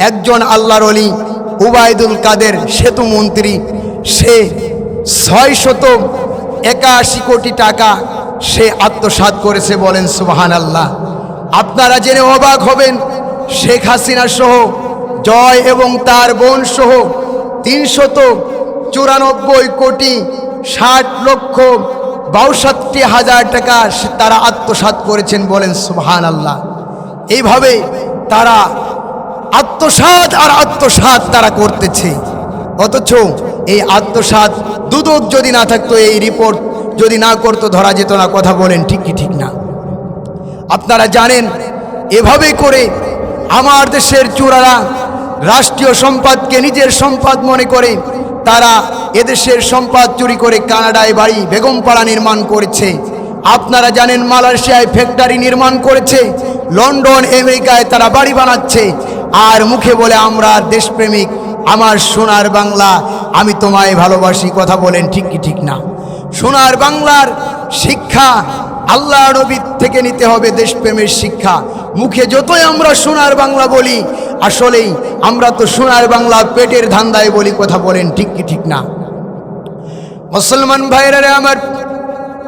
একজন আল্লাহর ওলি উবাইদুল কাদের সেতু মন্ত্রী, সে 681 কোটি টাকা সে আত্মসাৎ করেছে। বলেন সুবহানাল্লাহ। আপনারা জেনে অবাক হবেন, শেখ হাসিনা সহ, জয় এবং তার বোন সহ 394 কোটি 60,62,000 টাকা তারা আত্মসাৎ করেছেন। বলেন সুবহানাল্লাহ। এইভাবে তারা আত্মসাৎ আর আত্মসাৎ তারা করতেছে। অথচ এই আত্মসাৎ দুদক যদি না থাকতো, এই রিপোর্ট যদি না করতো, ধরা যেত না। কথা বলেন ঠিক কি ঠিক না? আপনারা জানেন এভাবে করে আমার দেশের চোরারা রাষ্ট্রীয় সম্পদকে নিজের সম্পদ মনে করে তারা এদেশের সম্পদ চুরি করে কানাডায় বাড়ি বেগমপাড়া নির্মাণ করেছে। আপনারা জানেন মালয়েশিয়ায় ফ্যাক্টরি নির্মাণ করেছে, লন্ডন আমেরিকায় তারা বাড়ি বানাচ্ছে, আর মুখে বলে আমরা দেশপ্রেমিক, আমার সোনার বাংলা, আমি তোমায় ভালোবাসি। কথা বলেন ঠিক কি ঠিক না? সোনার বাংলার শিক্ষা আল্লাহ নবী থেকে নিতে হবে, দেশপ্রেমের শিক্ষা। মুখে যতই আমরা সোনার বাংলা বলি, আসলেই আমরা তো সোনার বাংলা পেটের ধান্দায় বলি। কথা বলেন ঠিক কি ঠিক না? মুসলমান ভাইরা আমার,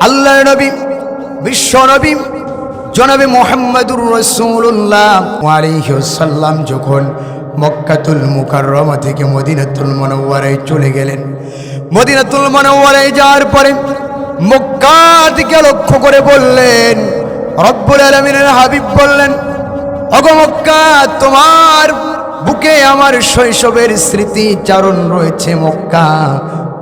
আল্লাহ নবী বিশ্ব নবী জনাবে মুহাম্মদুর রাসূলুল্লাহ আলাইহি ওয়াসাল্লাম যখন মক্কাতুল মুকাররমা থেকে মদিনাতুল মুনাওয়ারায় চলে গেলেন, মদিনাতুল মুনাওয়ারায় যাওয়ার পরে মক্কা দিকে লক্ষ্য করে বললেন, রব্বুল আলামিনের হাবিব বললেন, ওগো মক্কা, তোমার বুকে আমার শৈশবের স্মৃতি চারণ রয়েছে। মক্কা,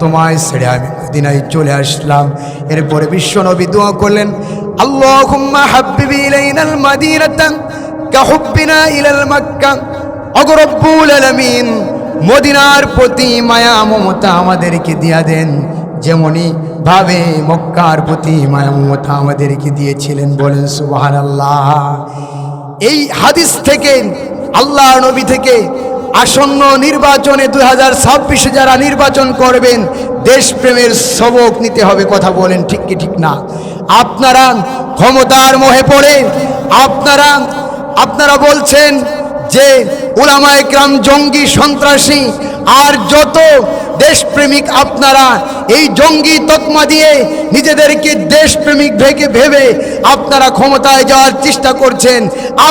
তোমায় ছেড়ে আমি মদিনায় চলে আসলাম। এরপরে বিশ্বনবী দোয়া করলেন, আল্লাহুম্মা হাব্বিবি ইলাইনাল মাদিনাতা কাহুব্বিনা ইলাল মক্কা। ওগো রব্বুল আলামিন, মদিনার প্রতি মায়া মমতা আমাদেরকে দিয়া দেন, যেমনই ভাবে মক্কার প্রতি মায়া মমতা আমাদেরকে দিয়েছিলেন। বলেন সুবহানাল্লাহ। এই হাদিস থেকে, আল্লাহ নবী থেকে আসন্ন নির্বাচনে 2026 যারা নির্বাচন করবেন, দেশপ্রেমের সবক নিতে হবে। কথা বলেন ঠিক কি ঠিক না? আপনারা ক্ষমতার মোহে পড়ে আপনারা বলছেন যে উলামায়ে কেরাম জঙ্গি সন্ত্রাসী, আর যত দেশপ্রেমিক আপনারা এই জঙ্গি তকমা দিয়ে নিজেদেরকে দেশপ্রেমিক ভেবে আপনারা ক্ষমতায় যাওয়ার চেষ্টা করছেন।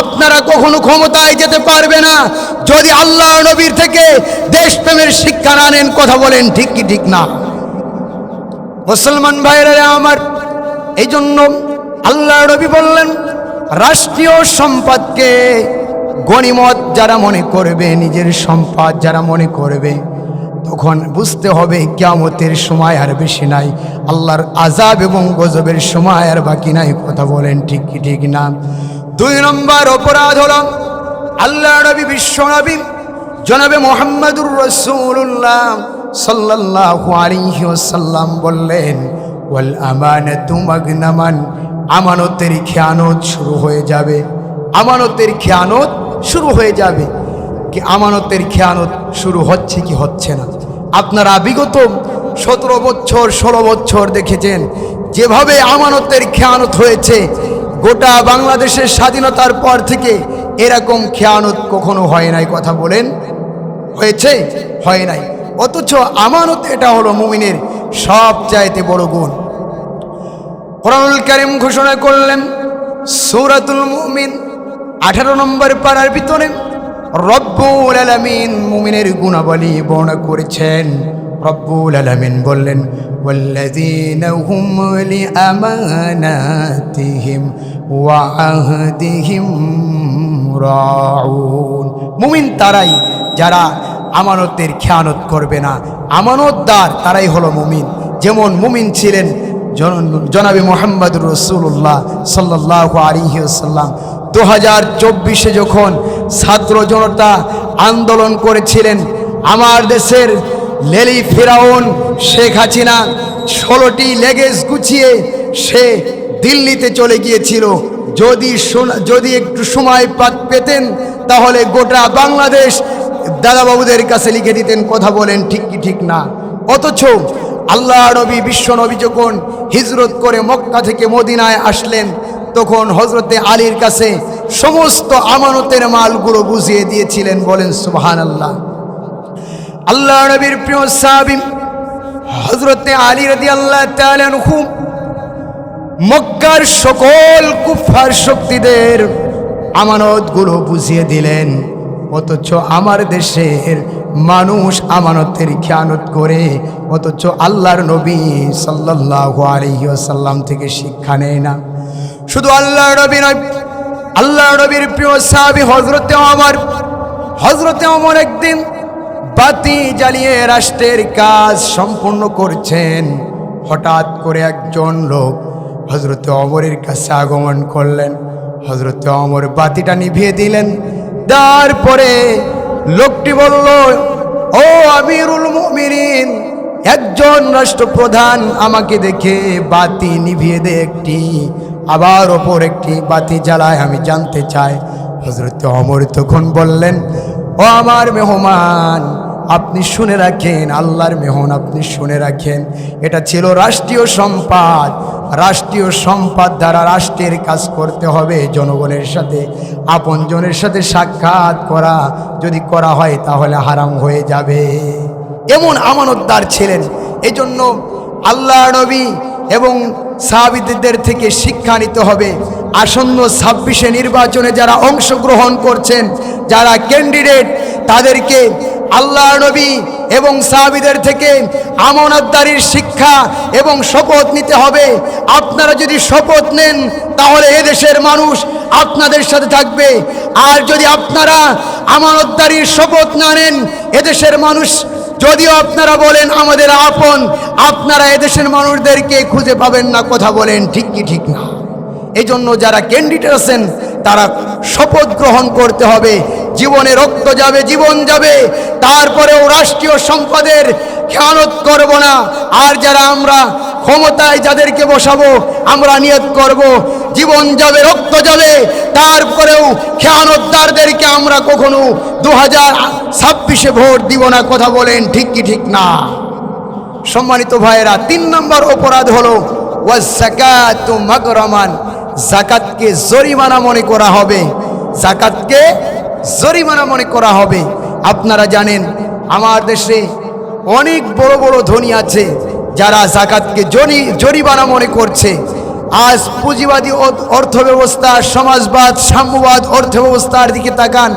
আপনারা কখনো ক্ষমতায় যেতে পারবে না যদি আল্লাহ নবীর থেকে দেশপ্রেমের শিক্ষা না নেন। কথা বলেন ঠিক কি ঠিক না? মুসলমান ভাইরা আমার, এই জন্য আল্লাহ নবী বললেন, রাষ্ট্রীয় সম্পদকে গনিমত যারা মনে করবে, নিজের সম্পদ যারা মনে করবে, তখন বুঝতে হবে কিয়ামতের সময় আর বেশি নাই, আল্লাহর আযাব এবং গজবের সময় আর বাকি নাই। কথা বলেন ঠিক কি ঠিক না? 2 নম্বর অপরাধ হলো, আল্লাহ নবী বিশ্ব নবী জনাবে মুহাম্মদুর রাসূলুল্লাহ সাল্লাল্লাহু আলাইহি ওয়াসাল্লাম বললেন, ওয়াল আমানাতু মাগনামান, আমানতের খেয়ানত শুরু হয়ে যাবে। আমানতের খেয়ানত শুরু হয়ে যাবে। কি আমানতের খেয়ানত শুরু হচ্ছে কি হচ্ছে না? আপনারা বিগত 17 বছর 16 বছর দেখেছেন যেভাবে আমানতের খেয়ানত হয়েছে। গোটা বাংলাদেশের স্বাধীনতার পর থেকে এরকম খেয়ানত কখনো হয় নাই। কথা বলেন, হয়েছে? হয় নাই। অথচ আমানত এটা হলো মুমিনের সবচাইতে বড় গুণ। কোরআনুল কারীম ঘোষণা করলেন সূরাতুল মুমিন 18 নম্বর পারার ভিতরে রব্বুল আলামিন মুমিনের গুণাবলী বর্ণনা করেছেন। রব্বুল আলামিন বললেন, ওয়াল্লাযীনা হুম লিআমানাতিহিম ওয়া আহদিহিম রাউন। মুমিন তারাই যারা আমানতের খেয়ানত করবে না, আমানতদার তারাই হলো মুমিন। যেমন মুমিন ছিলেন জনাবে মুহাম্মদুর রাসূলুল্লাহ সাল্লাল্লাহু আলাইহি ওয়াসাল্লাম। 2024 যখন ছাত্র জনতা আন্দোলন করেছিলেন, আমার দেশের লেলি ফেরাউন শেখ হাসিনা 16টি লেগেজ গুছিয়ে সে দিল্লিতে চলে গিয়েছিল। যদি একটু সময় পেতেন তাহলে গোটা বাংলাদেশ দাদাবাবুদের কাছে লিখে দিতেন। কথা বলেন ঠিক কি ঠিক না? অথচ আল্লাহ নবী বিশ্ব নবী যখন হিজরত করে মক্কা থেকে মদিনায় আসলেন, তখন হযরতে আলীর কাছে সমস্ত আমানতের মালগুলো বুঝিয়ে দিয়েছিলেন। বলেন সুবহানাল্লাহ। আল্লাহ নবীর প্রিয় সাহাবী হযরতে আলী রাদিয়াল্লাহু তাআলা আনহু মক্কার সকল কুফার শক্তিদের আমানতগুলো বুঝিয়ে দিলেন। অথচ আমার দেশের মানুষ আমানতের খেয়ানত করে, অথচ আল্লাহর নবী সাল্লাল্লাহু আলাইহি ওয়াসাল্লাম থেকে শিক্ষা নেয় না। শুধু আল্লাহর নবী নয়, আল্লাহর নবীর প্রিয় সাহাবী হযরতে ওমর একদিন বাতি জ্বালিয়ে রাষ্ট্রের কাজ সম্পূর্ণ করছেন। হঠাৎ করে একজন লোক হযরত ওমরের কাছে আগমন করলেন। হযরত ওমর বাতিটা নিভিয়ে দিলেন। তারপরে লোকটি বলল, ও আমিরুল মুমিনিন, একজন রাষ্ট্রপ্রধান আমাকে দেখে বাতি নিভিয়ে দে একটি, আবার ওপর একটি বাতি জ্বালায়, আমি জানতে চাই। হযরত ওমর তখন বললেন, ও আমার মেহমান, আপনি শুনে রাখেন, আল্লাহর মেহমান আপনি শুনে রাখেন, এটা ছিল রাষ্ট্রীয় সম্পদ। রাষ্ট্রীয় সম্পদ দ্বারা রাষ্ট্রের কাজ করতে হবে। জনগণের সাথে, আপনজনের সাথে সাক্ষাৎ করা যদি করা হয় তাহলে হারাম হয়ে যাবে। এমন আমানতদার ছিলেন। এই জন্য আল্লাহ নবী এবং সাহাবীদের থেকে শিক্ষা নিতে হবে। আসন্ন 26শে নির্বাচনে যারা অংশগ্রহণ করছেন, যারা ক্যান্ডিডেট, তাদেরকে আল্লাহ নবী এবং সাহাবীদের থেকে আমানতদারির শিক্ষা এবং শপথ নিতে হবে। আপনারা যদি শপথ নেন তাহলে এদেশের মানুষ আপনাদের সাথে থাকবে। আর যদি আপনারা আমানতদারির শপথ না নেন, এদেশের মানুষ, যদিও আপনারা বলেন আমাদের আপন, আপনারা এদেশের মানুষদেরকে খুঁজে পাবেন না। কথা বলেন ঠিক কি ঠিক না? এই জন্য যারা ক্যান্ডিডেট আছেন তারা শপথ গ্রহণ করতে হবে। জীবনে রক্ত যাবে, জীবন যাবে, তারপরেও রাষ্ট্রীয় সম্পদের খেয়ানত করব না। আর যারা আমরা ক্ষমতায় যাদেরকে বসাবো, আমরা নিয়ত করব জীবন যাবে, রক্ত যাবে, তারপরেও খেয়ানতদারদেরকে আমরা কখনো 2026-এ ভোট দিব না। কথা বলেন ঠিক কি ঠিক না? সম্মানিত ভাইয়েরা, 3 নম্বর অপরাধ হলো ওয়াজ যাকাতু মাগরামান, যাকাতকে জরিমানা মনে করা হবে। যাকাতকে জরিমানা মনে করা হবে। আপনারা জানেন আমার দেশে অনেক বড় বড় ধনী আছে যারা যাকাতকে জরিমানা মনে করছে। আজ পুঁজিবাদী অর্থব্যবস্থা, সমাজবাদ, সাম্যবাদ অর্থব্যবস্থার দিকে তাকান।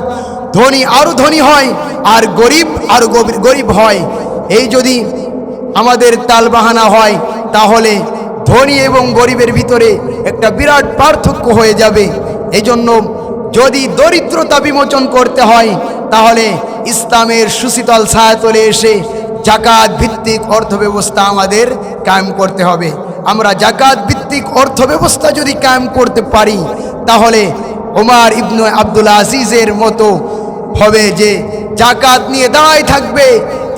ধনী আরো ধনী হয় আর গরিব আরো গরিব হয়। এই যদি আমাদের তালবাহানা হয় তাহলে ধনী এবং গরিবের ভিতরে একটা বিরাট পার্থক্য হয়ে যাবে। এই জন্য যদি দরিদ্রতা বিমোচন করতে হয় তাহলে ইসলামের সুশীতল ছায়াতলে এসে জাকাত ভিত্তিক অর্থব্যবস্থা আমাদের কায়েম করতে হবে। আমরা জাকাত ভিত্তিক অর্থব্যবস্থা যদি কায়েম করতে পারি তাহলে ওমর ইবনে আব্দুল আজিজের মতো হবে যে জাকাত নিয়ে দাঁড়ায় থাকবে।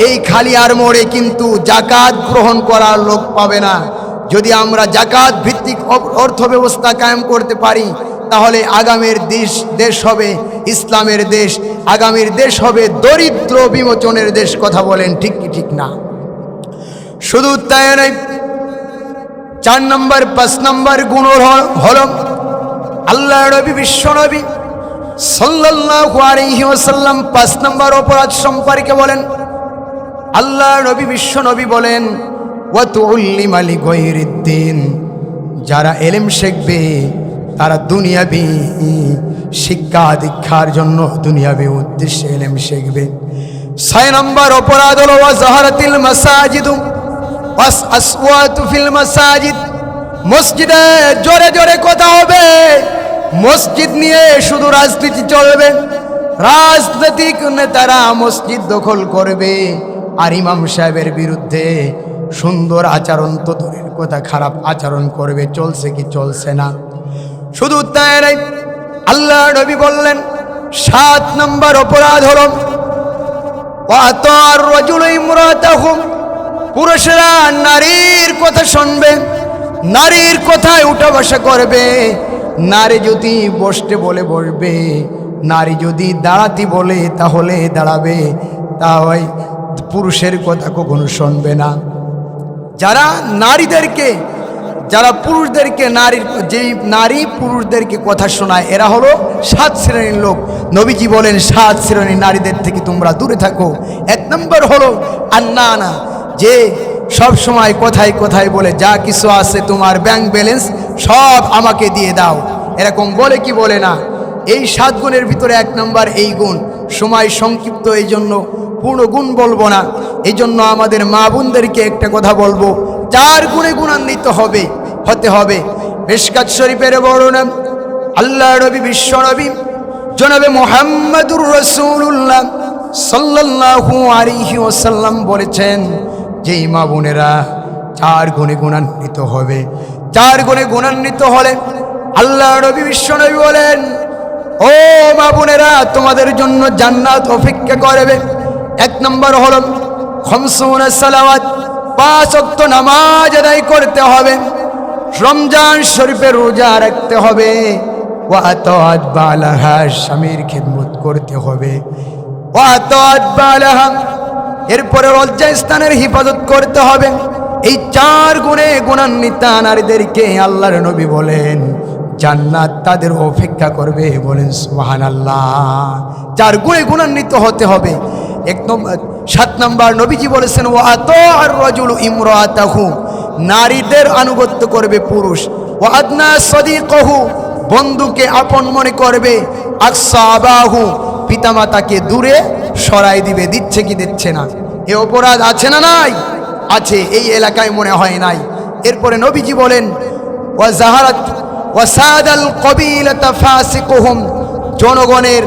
এই খালিয়ার মোড়ে কিন্তু জাকাত গ্রহণ করার লোক পাবে না। যদি আমরা জাকাত ভিত্তিক অর্থব্যবস্থা কায়েম করতে পারি তাহলে আগামীর দেশ হবে ইসলামের দেশ, আগামীর দেশ হবে দরিদ্র বিমোচনের দেশ। কথা বলেন ঠিক কি ঠিক না? শুধু তাই নয়, 4 নম্বর 5 নম্বর গুণ হলো আল্লাহ নবী, বিশ্ব নবী সাল্লাল্লাহু আলাইহি ওয়াসাল্লাম 5 নম্বর অপরাধ সম্পর্কে বলেন। আল্লাহ নবী, বিশ্ব নবী বলেন, ওয়া তুল্লিমা লিগাইরিদ্দিন, যারা এলেম শিখবে তারা দুনিয়াবি শিক্ষা দীক্ষার জন্য দুনিয়াবি উদ্দেশ্যে এলেম শিখবে। 6 নম্বর অপরাধ হলো ওয়া যাহারাতিল মাসাজিদু ওয়াস আসওয়াতু ফিল মাসাজিদ, মসজিদে জোরে জোরে কথা হবে, মসজিদ নিয়ে শুধু রাজনীতি চলবে, রাজনৈতিক নেতারা মসজিদ দখল করবে আর ইমাম সাহেবের বিরুদ্ধে সুন্দর আচরণ তো দূরের কথা খারাপ আচরণ করবে। চলছে কি চলছে না? শুধু তাই নয়, আল্লাহ নবী বললেন 7 নম্বর অপরাধ হলো ওয়াতার রাজুলু ইমরাতাহু, পুরুষরা নারীর কথা শুনবে, নারীর কথায় উঠা বসা করবে। নারী যদি বসতে বলে বসবে, নারী যদি দাঁড়াতে বলে তাহলে দাঁড়াবে, তাই পুরুষের কথা কখনো শুনবে না। যারা পুরুষদেরকে নারী পুরুষদেরকে কথা শোনায় এরা হলো 7 শ্রেণীর লোক। নবীজি বলেন 7 শ্রেণীর নারীদের থেকে তোমরা দূরে থাকো। 1 নম্বর হলো আন্নানা, যে সব সময় কথায় কথায় বলে যা কিছু আছে তোমার ব্যাংক ব্যালেন্স সব আমাকে দিয়ে দাও, এরকম বলে কি বলে না? এই 7 গুণের ভিতরে 1 নম্বর এই গুণ। সময় সংক্ষিপ্ত, এই জন্য পূর্ণ গুণ বলবো না। এই জন্য আমাদের মা বোনদেরকে একটা কথা বলবো, 4 গুণে গুণান্বিত হতে হবে। মিশকাত শরীফের বর্ণনা, আল্লাহ নবী বিশ্ব নবী জনাবে মুহাম্মদুর রাসূলুল্লাহ সাল্লাল্লাহু আলাইহি ওয়াসাল্লাম বলেছেন যে মা বোনেরা 4 গুণে গুণান্বিত হবে। 4 গুণে গুণান্বিত হলে আল্লাহ নবী বিশ্বনবী বলেন, ও মা বোনেরা, তোমাদের জন্য জান্নাত অপেক্ষা করবে। 1 নম্বর হলো খামসুনা সালাওয়াত, 5 ওয়াক্ত নামাজ আদায় করতে হবে, রমজান শরীফের রোজা রাখতে হবে, ওয়া আতাআত বালাহা, স্বামীর খিদমত করতে হবে, ওয়া আতাআত বালাহা, এরপরে লজ্জা স্থানের হিফাজত করতে হবে। এই 4 গুণে গুণান্বিত নারীদেরকে আল্লাহর নবী বলেন জান্নাত তাদের অপেক্ষা করবে। বলেন সুবহানাল্লাহ। 4 গুণে গুণান্বিত হতে হবে। 7 নম্বর নবীজি বলেছেন ওয়া আতাআর রাজুলু ইমরাতাহু, নারীদের আনুগত্য করবে পুরুষ, ওয়া আদনা সাদিকাহু, বন্ধুকে আপন মনে করবে, আকসাবাহু, পিতামাতাকে দূরে সরাই দিবে। দিচ্ছে কি দিচ্ছে না? এ অপরাধ আছে না নাই? আছে, এই এলাকায় মনে হয় নাই। এরপরে নবীজি বলেন ওয়া জাহারাত ওয়া সাদাল কবিলাতা ফাসিকুহুম, জনগণের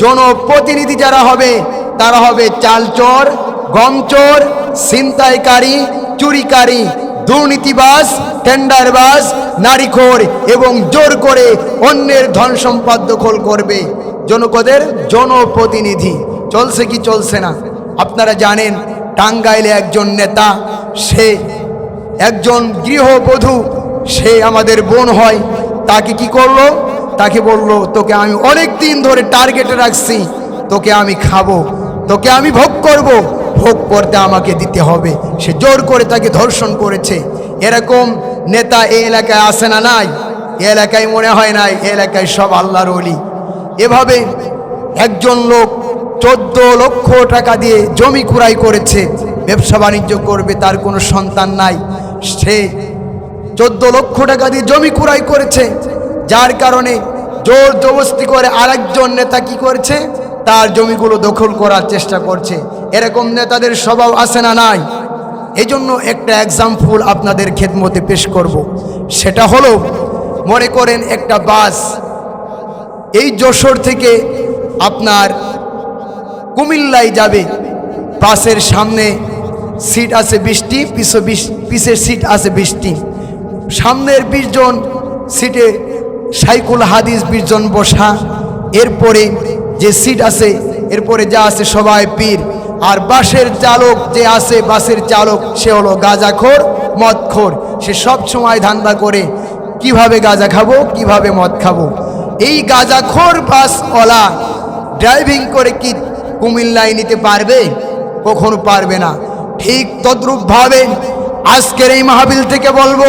জনপ্রতিনিধি যারা হবে তারা হবে চালচোর, গমচোর, ছিনতাইকারী, চুরিকারী, দুর্নীতিবাজ, টেন্ডারবাজ, নারীখোর এবং জোর করে অন্যের ধন সম্পদ দখল করবে। জনগণের জনপ্রতিনিধি চলছে কি চলছে না? আপনারা জানেন টাঙ্গাইলে একজন নেতা, সে একজন গৃহবধূ, সে আমাদের বোন হয়, তাকে কি করলো? তাকে বলল তোকে আমি অনেক দিন ধরে টার্গেটে রাখছি, তোকে আমি খাবো, তোকে আমি ভোগ করব, ভোগ করতে আমাকে দিতে হবে। সে জোর করে তাকে ধর্ষণ করেছে। এরকম নেতা এই এলাকায় আসে না নাই? এ এলাকায় মনে হয় নাই, এ এলাকায় সব আল্লাহর ওলি। এভাবে একজন লোক 14 লক্ষ টাকা দিয়ে জমি ক্রয় করেছে, ব্যবসা বাণিজ্য করবে, তার কোনো সন্তান নাই। সে 14 লক্ষ টাকা দিয়ে জমি ক্রয় করেছে, যার কারণে জোর জবরদস্তি করে আরেকজন নেতা কি করেছে? তার জমিগুলো দখল করার চেষ্টা করছে। এরকম নেতাদের স্বভাব আছে না নাই? এই জন্য একটা এক্সাম্পল আপনাদের খেদমতে পেশ করব। সেটা হলো, মনে করেন একটা বাস এই যশোর থেকে আপনার কুমিল্লায় যাবে। বাসের সামনে সিট আছে 20টি, পিছের সিট আছে 20টি। সামনের 20 জন সিটে সাইকুল হাদিস 20 জন বসা। এরপরে যে সিট আছে, এরপরে যা আছে সবাই পীর। আর বাসের চালক যে আছে, বাসের চালক সে হলো গাঁজাখোর, মদখোর। সে সব সময় ধান্দা করে কিভাবে গাঁজা খাবো, কিভাবে মদ খাবো। এই গাঁজাখোর বাসওয়ালা ড্রাইভিং করে কি কুমিল্লায় নিতে পারবে? কখনো পারবে না। ঠিক তদ্রূপভাবে আজকের এই মাহফিল থেকে বলবো,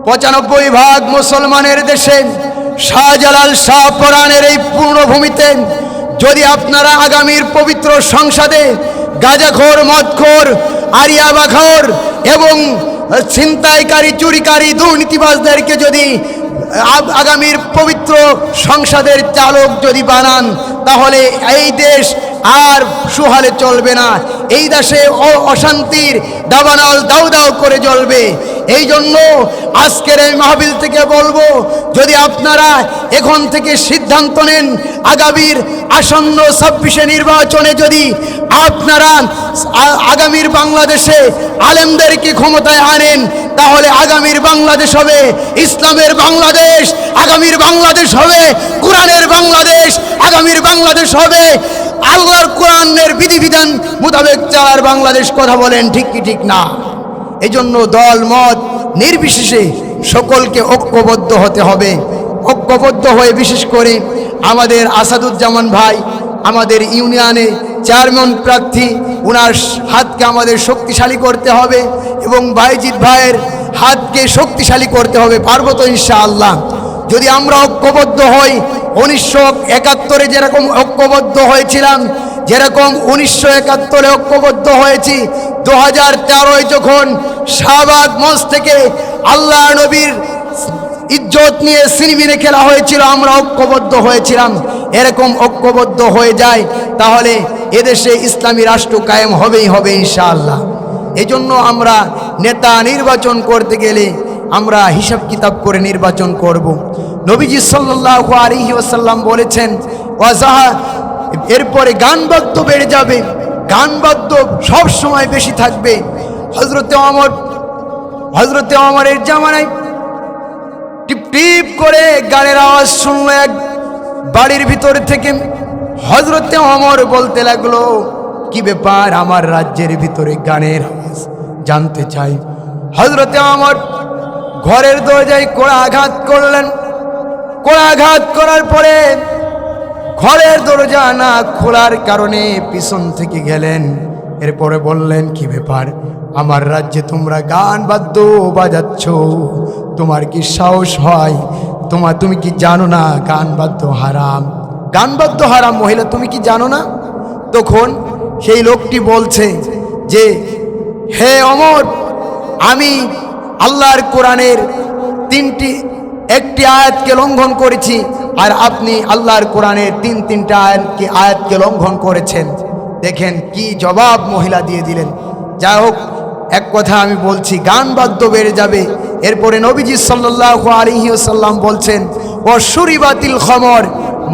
95% মুসলমানের দেশে শাহজালাল শাহপরানের এই পূর্ণভূমিতে যদি আপনারা আগামীর পবিত্র সংসদে গাঁজাখোর, মদখোর, আরিয়াবাখোর এবং ছিনতাইকারী, চুরিকারী, দুর্নীতিবাজদেরকে যদি আগামীর পবিত্র সংসদের চালক যদি বানান, তাহলে এই দেশ আর সুহালে চলবে না। এই দেশে অশান্তির দাবানল দাউ দাউ করে জ্বলবে। এই জন্য আজকের এই মাহফিল থেকে বলবো, যদি আপনারা এখন থেকে সিদ্ধান্ত নেন আগামীর আসন্ন 26 নির্বাচনে যদি আপনারা আগামীর বাংলাদেশে আলেমদেরকে ক্ষমতায় আনেন, তাহলে আগামীর বাংলাদেশ হবে ইসলামের বাংলাদেশ, আগামীর বাংলাদেশ হবে কোরআনের বাংলাদেশ, আগামীর বাংলাদেশ হবে আল্লাহর কোরআনের বিধিবিধান মোতাবেক চলার বাংলাদেশ। কথা বলেন ঠিক কি ঠিক না? এই জন্য দল মত নির্বিশেষে সকলকে ঐক্যবদ্ধ হতে হবে। ঐক্যবদ্ধ হয়ে বিশেষ করে আমাদের আসাদুজ্জামান ভাই, আমাদের ইউনিয়নে চেয়ারম্যান প্রার্থী, ওনার হাতকে আমাদের শক্তিশালী করতে হবে এবং বাইজিৎ ভাইয়ের হাতকে শক্তিশালী করতে হবে। পারবো তো ইনশাআল্লাহ? যদি আমরা ঐক্যবদ্ধ হই, 1971 যেরকম ঐক্যবদ্ধ হয়েছিলাম, যেরকম 1971 ঐক্যবদ্ধ হয়েছি, 2013 যখন শাহবাগ মঞ্চ থেকে আল্লাহ নবীর ইজ্জত নিয়ে সিনেমিনে খেলা হয়েছিল, আমরা ঐক্যবদ্ধ হয়েছিলাম। এরকম ঐক্যবদ্ধ হয়ে যায়, তাহলে এদেশে ইসলামী রাষ্ট্র কায়েম হবেই হবে ইনশাআল্লাহ। এই জন্য আমরা নেতা নির্বাচন করতে গেলে আমরা হিসাব কিতাব করে নির্বাচন করব। নবীজি সাল্লাল্লাহু আলাইহি ওয়াসাল্লাম বলেছেন, এরপরে গানবাদ্য বেড়ে যাবে, গানবাদ্য সব সময় বেশি থাকবে। হজরতে ওমরের জামানায় টিপ টিপ করে গানের আওয়াজ শুনলো এক বাড়ির ভিতর থেকে। হজরতে ওমর বলতে লাগলো, কি ব্যাপার, আমার রাজ্যের ভিতরে গানের আওয়াজ, জানতে চাই। হজরতে ওমর ঘরের দরজায় কড়া আঘাত করলেন। কড়া আঘাত করার পরে ঘরের দরজা না খোলার কারণে পিছন থেকে গেলেন। এরপরে বললেন, কি ব্যাপার, আমার রাজ্যে তোমরা গান বাদ্য বাজাচ্ছ, তোমার কি সাহস হয়? তুমি কি জানো না গান বাদ্য হারাম? গান বাদ্য হারাম মহিলা, তুমি কি জানো না? তখন সেই লোকটি বলছে যে, হে ওমর, আমি আল্লাহর কোরআনের একটি আয়াতকে লঙ্ঘন করেছি, আর আপনি আল্লাহর কোরআনের তিনটা আয়াতকে লঙ্ঘন করেছেন। দেখেন কি জবাব মহিলা দিয়ে দিলেন। যাই হোক, এক কথা আমি বলছি, গান বাদ্য বেড়ে যাবে। এরপরে নবীজি সাল্লাল্লাহু আলাইহি ওয়াসাল্লাম বলছেন, ওয়াশুরিবাতিল খামর,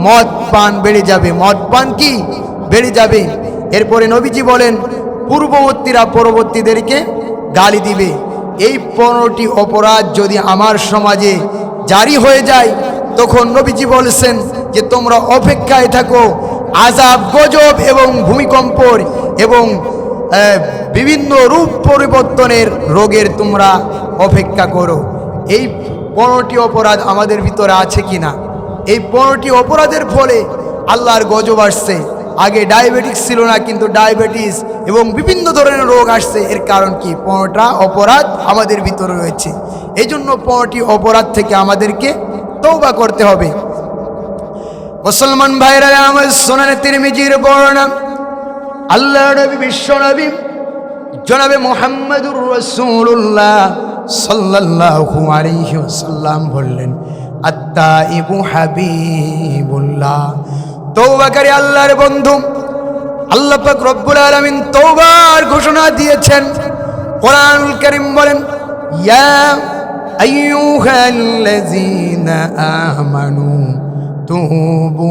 মদ পান বেড়ে যাবে। মদ পান কি বেড়ে যাবে। এরপরে নবীজি বলেন, পূর্ববর্তীরা পরবর্তীদেরকে গালি দিবে। এই 15টি অপরাধ যদি আমার সমাজে জারি হয়ে যায়, তখন নবীজি বলেছেন যে তোমরা অপেক্ষায় থাকো, আযাব, গজব এবং ভূমিকম্পর এবং বিভিন্ন রূপ পরিবর্তনের রোগের তোমরা অপেক্ষা করো। এই 15টি অপরাধ আমাদের ভিতরে আছে কিনা? এই 15টি অপরাধের ফলে আল্লাহর গজব আসছে। আগে ডায়াবেটিস ছিল না, কিন্তু ডায়াবেটিস এবং বিভিন্ন ধরনের রোগ আসছে। এর কারণ কি? 15টা অপরাধ আমাদের ভিতরে রয়েছে। এই জন্য 15টি অপরাধ থেকে আমাদেরকে তওবা করতে হবে। মুসলমান ভাইরা আমার, সুনানে তিরমিজির বর্ণনা, আল্লাহর নবী, বিশ্ব নবী জনাবে মুহাম্মদুর রাসূলুল্লাহ সাল্লাল্লাহু আলাইহি ওয়াসাল্লাম বললেন, আত-তাইবু হাবিবুল্লাহ, তওবাকারী আল্লাহর বন্ধু। আল্লাহ পাক রব্বুল আলামিন তওবার ঘোষণা দিয়েছেন। কোরআনুল কারীম বলেন, ইয়া আইয়ুহাল্লাযীনা আমানু তুবু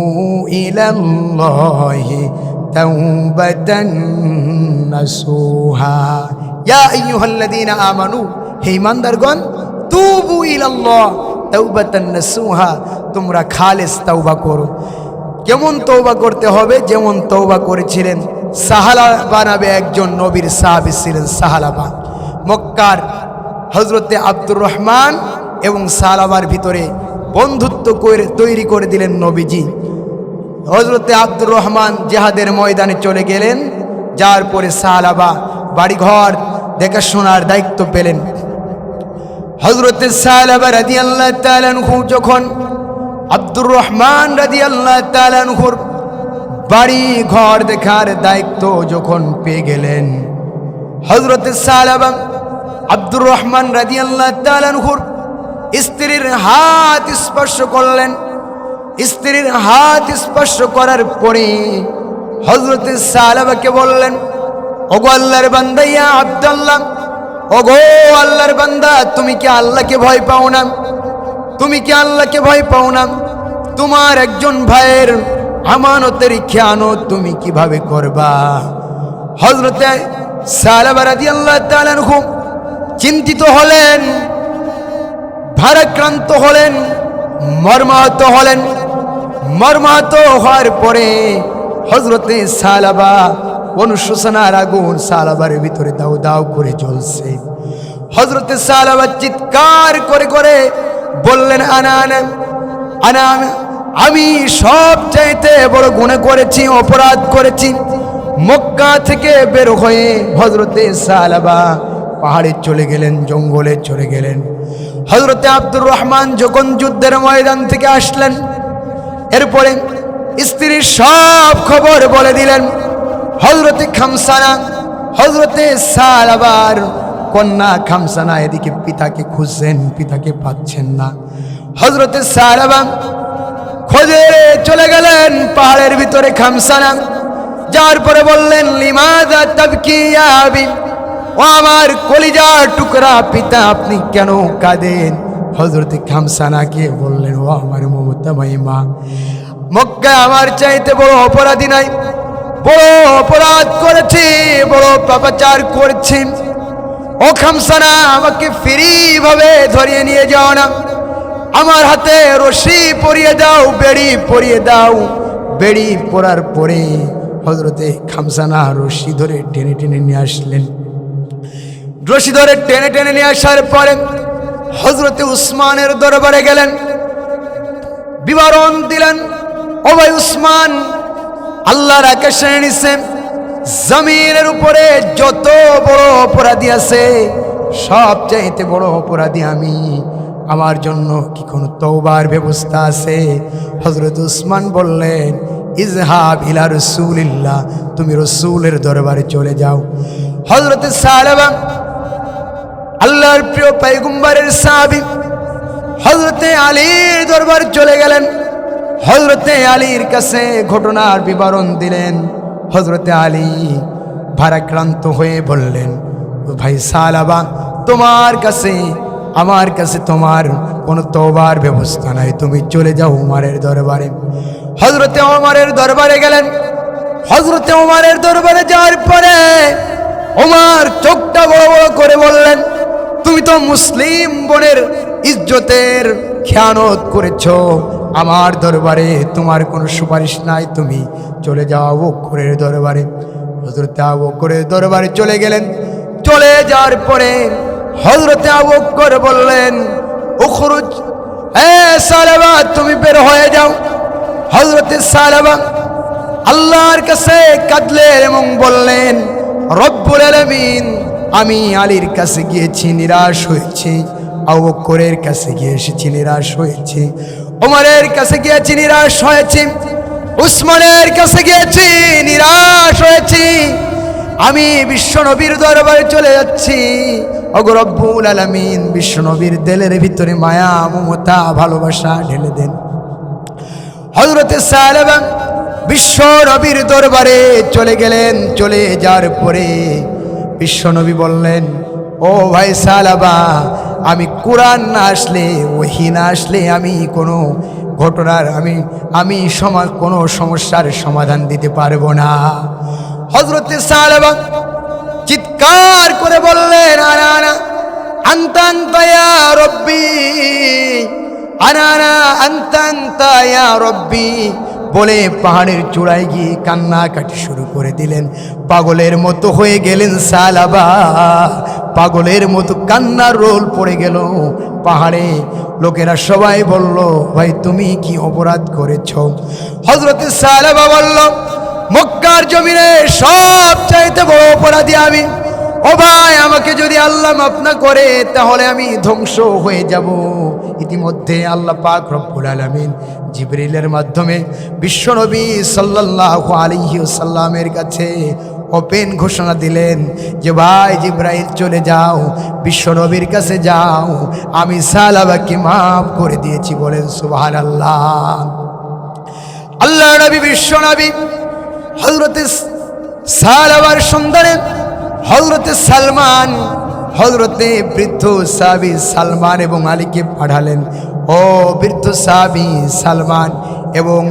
ইলাল্লাহি তাওবাতান নাসুহা। ইয়া আইয়ুহাল্লাযীনা আমানু, হে ঈমানদারগণ, তুবু ইলাল্লাহ তাওবাতান নাসুহা, তোমরা খালেস তওবা করো। কেমন তওবা করতে হবে? যেমন তওবা করেছিলেন সাহালাবা নামে একজন নবীর সাহাবী ছিলেন। সাহালাবা, মক্কার হযরতে আব্দুর রহমান এবং সাহালাবার ভিতরে বন্ধুত্ব তৈরি করে দিলেন নবীজি। হযরতে আব্দুর রহমান জিহাদের ময়দানে চলে গেলেন, যার পরে সাহালাবা বাড়িঘর দেখাশোনার দায়িত্ব পেলেন। হযরতে সাহালাবা রাদিয়াল্লাহু তাআলা আনহু যখন আব্দুর রহমান রাদিয়াল্লাহু তাআলা আনহুর বাড়ি ঘর দেখার দায়িত্ব যখন পেয়ে গেলেন, হযরতে সাহালাবা আব্দুর রহমান রাদিয়াল্লাহু তাআলা আনহুর স্ত্রীর হাত স্পর্শ করলেন। স্ত্রীর হাত স্পর্শ করার পরে হযরতে সাহালাবাকে বললেন, ওগো আল্লাহর বান্দা, ইয়া আব্দুল্লাহ, ওগো আল্লাহর বান্দা, তুমি কি আল্লাহকে ভয় পাও না? তুমি কি আল্লাহকে ভয় পাও না? তোমার একজন ভাইয়ের আমানতের খেয়ানত তুমি কিভাবে করবা? হযরতে সাহালাবা রাদিয়াল্লাহু তাআলা আনহু চিন্তিত হলেন, ভারাক্রান্ত হলেন, মর্মাহত হলেন। মর্মাহত হওয়ার পরে হযরতে সাহালাবা, অনুশোচনার আগুন সাহালাবার ভিতরে দাউ দাউ করে জ্বলছে। হযরতে সাহালাবা চিৎকার করে করে বললেন, আমি সব চাইতে বড় গুনাহ করেছি, অপরাধ করেছি। মক্কা থেকে বের হয়ে হযরতে সাহালাবা পাহাড়ে চলে গেলেন, জঙ্গলে চলে গেলেন। হযরতে আব্দুর রহমান যখন যুদ্ধের ময়দান থেকে আসলেন, এরপরে স্ত্রীর সব খবর বলে দিলেন। হযরতে খামসানা, হযরতে সাহালাবার কন্যা খামসানা এদিকে পিতাকে খুঁজছেন, পিতাকে পাচ্ছেন না। হযরতে সাহালাবা খোঁজে চলে গেলেন পাহাড়ের ভিতরে খামসানা। যার পরে বললেন, লিমাযা তাবকি ইয়া আবি, ও আমার কলিজার টুকরা পিতা, আপনি কেন কাঁদেন? হযরতে খামসানাকে বললেন, ও আমার মমতাময়ী মা, মক্কায় আমার চাইতে বড় অপরাধী নাই, বড় অপরাধ করেছি, বড় পাপাচার করেছি। ও খামসানা, আমাকে ফ্রি ভাবে ধরিয়ে নিয়ে যাও না, আমার হাতে রশি পরিয়ে দাও, বেড়ি পরিয়ে দাও। বেড়ি পরার পরে হযরতে খামসানা রশি ধরে টেনে টেনে নিয়ে আসলেন। রশি ধরে টেনে টেনে নিয়ে আসার পরে হযরতে উসমানের দরবারে গেলেন, বিবরণ দিলেন, ও ভাই উসমান, আল্লাহর আকাশের নিচে জমিনের উপরে যত বড় অপরাধী আছে, সবচাইতে বড় অপরাধী আমি। আমার জন্য কি কোনো তওবার ব্যবস্থা আছে? হযরত উসমান বললেন, ইজহাব ইলা রাসূলিল্লাহ, তুমি রাসূলের দরবারে চলে যাও। হযরত সাহাবা, আল্লাহর প্রিয় পয়গম্বরের সাহাবী, হযরতে আলীর দরবারে চলে গেলেন। হযরতে আলীর কাছে ঘটনার বিবরণ দিলেন। হযরতে আলী ভারাক্রান্ত হয়ে বললেন, ভাই সাহাবা, তোমার কাছে আমার কাছে তোমার কোনো তওবার ব্যবস্থা নাই, তুমি চলে যাও উমরের দরবারে। হযরতে ওমরের দরবারে গেলেন। হযরতে ওমরের দরবারে যাওয়ার পরে ওমর চোখটা বড় বড় করে বললেন, তুমি তো মুসলিম বোনের ইজ্জতের খেয়ানত করেছো, আমার দরবারে তোমার কোনো সুপারিশ নাই, তুমি চলে যাও আবু বকরের দরবারে। হযরতে আবু বকরের দরবারে চলে গেলেন। চলে যাওয়ার পরে হযরতে আবু বকর বললেন, উখরুজ, এ সালাবা, তুমি বের হয়ে যাও। হযরতে সালাবা আল্লাহর কাছে কাঁদলেন এবং বললেন, রব্বুল আলামিন, আমি আলীর কাছে গিয়েছি, নিরাশ হয়েছি। আবু বকরের কাছে গিয়ে এসেছি, নিরাশ হয়েছি। ওমরের কাছে গিয়েছি, নিরাশ হয়েছি। উসমানের কাছে গিয়েছি, নিরাশ হয়েছি। আমি বিশ্বনবীর দরবারে চলে যাচ্ছি। ওগো রব্বুল আলামিন, বিশ্বনবীর দিলের ভিতরে মায়া, মমতা, ভালোবাসা ঢেলে দেন। হযরতে সাহাবা বিশ্বনবীর দরবারে চলে গেলেন। চলে যাওয়ার পরে বিশ্বনবী বললেন, ও ভাই সাহাবা, আমি কোরআন না আসলে, ওহী না আসলে আমি কোনো ঘটনার কোনো সমস্যার সমাধান দিতে পারবো না। হযরতে সাহাবা চিৎকার করে বললেন, আনা আনা আনতা আনতা ইয়া রব্বি, আনা আনা আনতা আনতা ইয়া রব্বি বলে পাহাড়ের চূড়ায় গিয়ে কান্নাকাটি শুরু করে দিলেন। পাগলের মতো হয়ে গেলেন সাহাবা, পাগলের মতো কান্নার রোল পড়ে গেল পাহাড়ে। লোকেরা সবাই বলল, ভাই তুমি কি অপরাধ করেছ? হযরতে সাহাবা বলল, মক্কার জমিনে সব চাইতে বড় অপরাধী আমি। ও ভাই, আমাকে যদি আল্লাহ মাফ না করে তাহলে আমি ধ্বংস হয়ে যাব। ইতিমধ্যে আল্লাহ পাক রব্বুল আলামিন জিবরিলের মাধ্যমে বিশ্বনবী সাল্লাল্লাহু আলাইহি ওয়াসাল্লামের কাছে ওপেন ঘোষণা দিলেন যে, ভাই জিবরাইল চলে যাও, বিশ্বনবীর কাছে যাও, আমি সাহাবাকে মাফ করে দিয়েছি। বলেন সুবহানাল্লাহ। আল্লাহ নবী বিশ্বনবী হযরতে সাহাবার সন্ধানে হযরতে সালমান, হযরতে বৃদ্ধ সাহাবী সালমান এবং আলীকে পাঠালেন। ও বৃদ্ধ সাহাবী সালমান এবং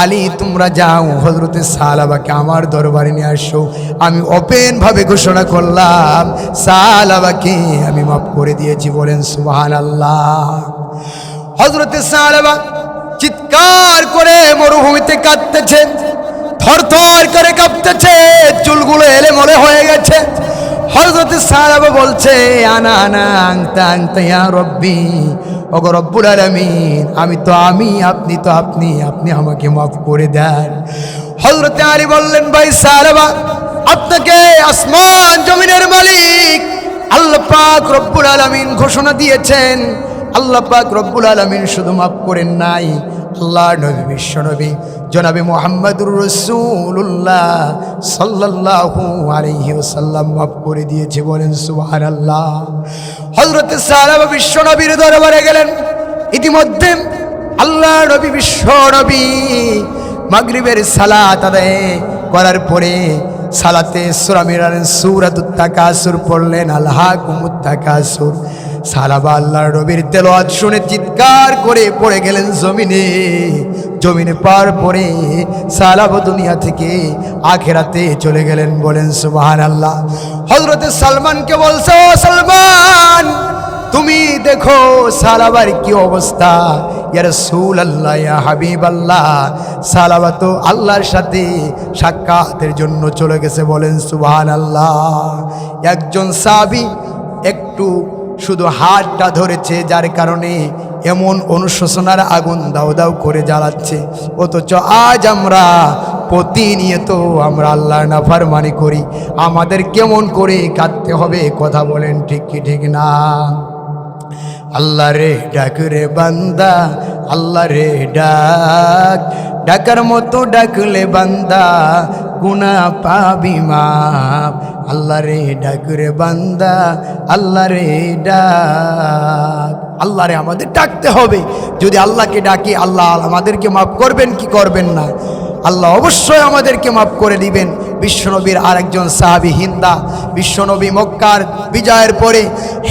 আলী, তোমরা যাও, হযরতে সাহাবাকে আমার দরবারে নিয়ে আসো। আমি ওপেন ভাবে ঘোষণা করলাম, সাহাবাকে আমি মাফ করে দিয়েছি। বলেন সুবহানাল্লাহ। হযরতে সাহাবা চিৎকার করে মরুভূমিতে কাঁদতেছেন, থরথর করে কাঁপতেছে, চুলগুলো এলোমেলো হয়ে গেছে। হযরতে সাহাবা বলছে, আনা আনা আনতা আনতা ইয়া রব্বি, ওগো রব্বুল আলামিন, আমি তো আমি, আপনি তো আপনি, আপনি আমাকে মাফ করে দেন। হযরতে আলী বললেন, ভাই সাহাবা, আপনাকে আসমান জমিনের মালিক আল্লাহ পাক রব্বুল আলামিন ঘোষণা দিয়েছেন। আল্লাহ পাক রব্বুল আলামিন শুধু মাফ করেন নাই, আল্লাহ নবী বিশ্বনবী জনাবে মুহাম্মদুর রাসূলুল্লাহ সাল্লাল্লাহু আলাইহি ওয়াসাল্লাম মাফ করে দিয়েছে। বলেন সুবহানাল্লাহ। হযরতে সাহাবা বিশ্বনবীর দরবারে গেলেন। ইতিমধ্যে আল্লাহ নবী বিশ্বনবী মাগরিবের সালাত আদায় করার পরে সালাতে সূরা মিরারের সূরাতুত তাকাসুর পড়লেন, আলহাকুমুত তাকাসুর। সাহাবা আল্লাহর নবীর তেলাওয়াত শুনে চিৎকার করে পড়ে গেলেন জমিনে। জমিনে পার পরে সালাবা দুনিয়া থেকে আখিরাতে চলে গেলেন। বলেন সুবহানাল্লাহ। হযরতে সালমানকে বলছে, ও সালমান, তুমি দেখো সালাবার কি অবস্থা। ইয়া রাসূলুল্লাহ, ইয়া হাবিবাল্লাহ, সালাবা তো আল্লাহর সাথে সাক্ষাতের জন্য চলে গেছে। বলেন সুবহানাল্লাহ। একজন সাহাবী একটু শুধু হাতটা ধরেছে, যার কারণে এমন অনুশোচনার আগুন দাউ দাউ করে জ্বালাচ্ছে। অথচ আজ আমরা প্রতিনিয়ত আমরা আল্লাহর নাফরমানি করি। আমাদের কেমন করে কাঁদতে হবে, কথা বলেন ঠিক কি ঠিক না? আল্লাহ রে ডাক রে বান্দা, আল্লাহ রে ডাক, ডাকার মতো ডাকলে বান্দা গুনাহ পাবি মাপ। আল্লাহ রে ডাক রে বান্দা, আল্লাহ রে ডাক। আল্লাহ রে আমাদের ডাকতে হবে। যদি আল্লাহকে ডাকি, আল্লাহ আমাদেরকে মাফ করবেন কি করবেন না? আল্লাহ অবশ্যই আমাদেরকে মাফ করে দিবেন। বিশ্বনবীর আরেকজন সাহাবী হিন্দা, বিশ্বনবী মক্কার বিজয়ের পরে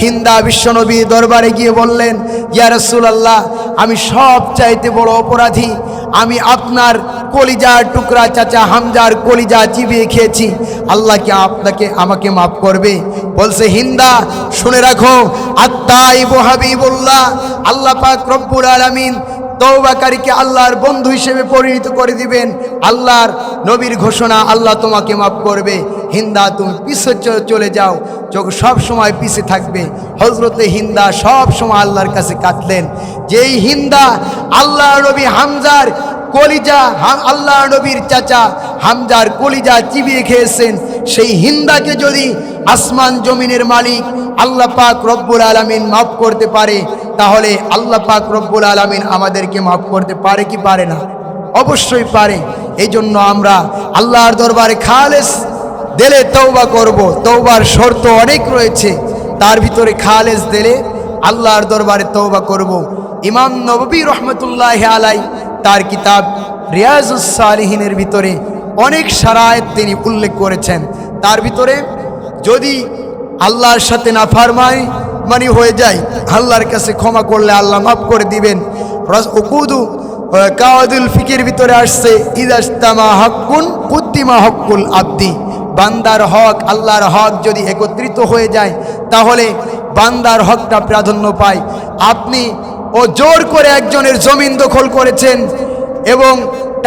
হিন্দা বিশ্বনবীর দরবারে গিয়ে বললেন, ইয়া রাসূলুল্লাহ, আমি সব চাইতে বড় অপরাধী। আমি আপনার কলিজার টুকরা চাচা হামজার কলিজা চিবিয়ে খেয়েছি। আল্লাহ কি আমাকে মাফ করবে? বলছে, হিন্দা শুনে রাখো, আত্তাইবু হাবিবুল্লাহ, আল্লাহ পাক রব্বুল আলামিন তওবাকারীকে আল্লাহর বন্ধু হিসেবে পরিণত করে দিবেন। আল্লাহর নবীর ঘোষণা, আল্লাহ তোমাকে মাফ করবে। হিন্দা তুমি পিছে চলে যাও, চোখ সব সময় পিছে থাকবে। হযরতে হিন্দা সব সময় আল্লাহর কাছে কাঁদলেন। যেই হিন্দা আল্লাহ নবী হামজার কলিজা, আল্লাহ নবীর চাচা হামজার কলিজা চিবিয়ে খেয়েছেন, সেই হিন্দাকে যদি আসমান জমিনের মালিক আল্লাহ পাক রব্বুল আলামিন মাফ করতে পারে, তাহলে আল্লাহ পাক রব্বুল আলামিন আমাদেরকে মাফ করতে পারে কি পারে না? অবশ্যই পারে। এই জন্য আমরা আল্লাহর দরবারে খালেস দিলে তওবা করব। তওবার শর্ত অনেক রয়েছে, তার ভিতরে খালেস দিলে আল্লাহর দরবারে তওবা করব। ইমাম নববী রহমতুল্লাহি আলাইহি তার কিতাব রিয়াজুস সালিহিনের ভিতরে অনেক শারায়েত তিনি উল্লেখ করেছেন। তার ভিতরে যদি আল্লাহর সাথে নাফরমানি হয়ে যায়, আল্লাহর কাছে ক্ষমা করলে আল্লাহ মাফ করে দিবেন। উকুদু কাওয়াদুল ফিকির ভিতরে আসছে, ইদাস্তামা হাক্কুন কুদ্দিমা হক্কুল আব্দি, বান্দার হক আল্লাহর হক যদি একত্রিত হয়ে যায়, তাহলে বান্দার হকটা প্রাধান্য পায়। আপনি জোর করে একজনের জমিন দখল করেছেন এবং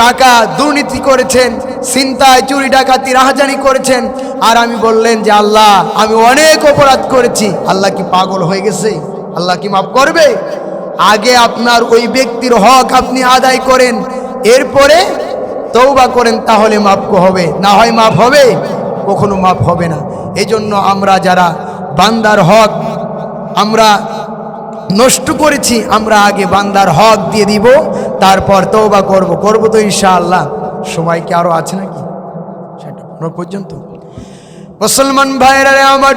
টাকা দুর্নীতি করেছেন, ছিনতাই চুরি ডাকাতি রাহাজানি করেছেন, আর আমি বললেন যে আল্লাহ আমি অনেক অপরাধ করেছি। আল্লাহ কি পাগল হয়ে গেছে? আল্লাহ কি মাফ করবে? আগে আপনার ওই ব্যক্তির হক আপনি আদায় করেন, এরপরে তওবা করেন, তাহলে মাফ হবে। না হয় মাফ হবে? কখনো মাফ হবে না। এই জন্য আমরা যারা বান্দার হক আমরা নষ্ট করেছি, আমরা আগে বান্দার হক দিয়ে দিব, তারপর তওবা করব তো ইনশাআল্লাহ। সময় কি আরো আছে নাকি? সেটা পর্যন্ত মুসলমান ভাইরা আমার,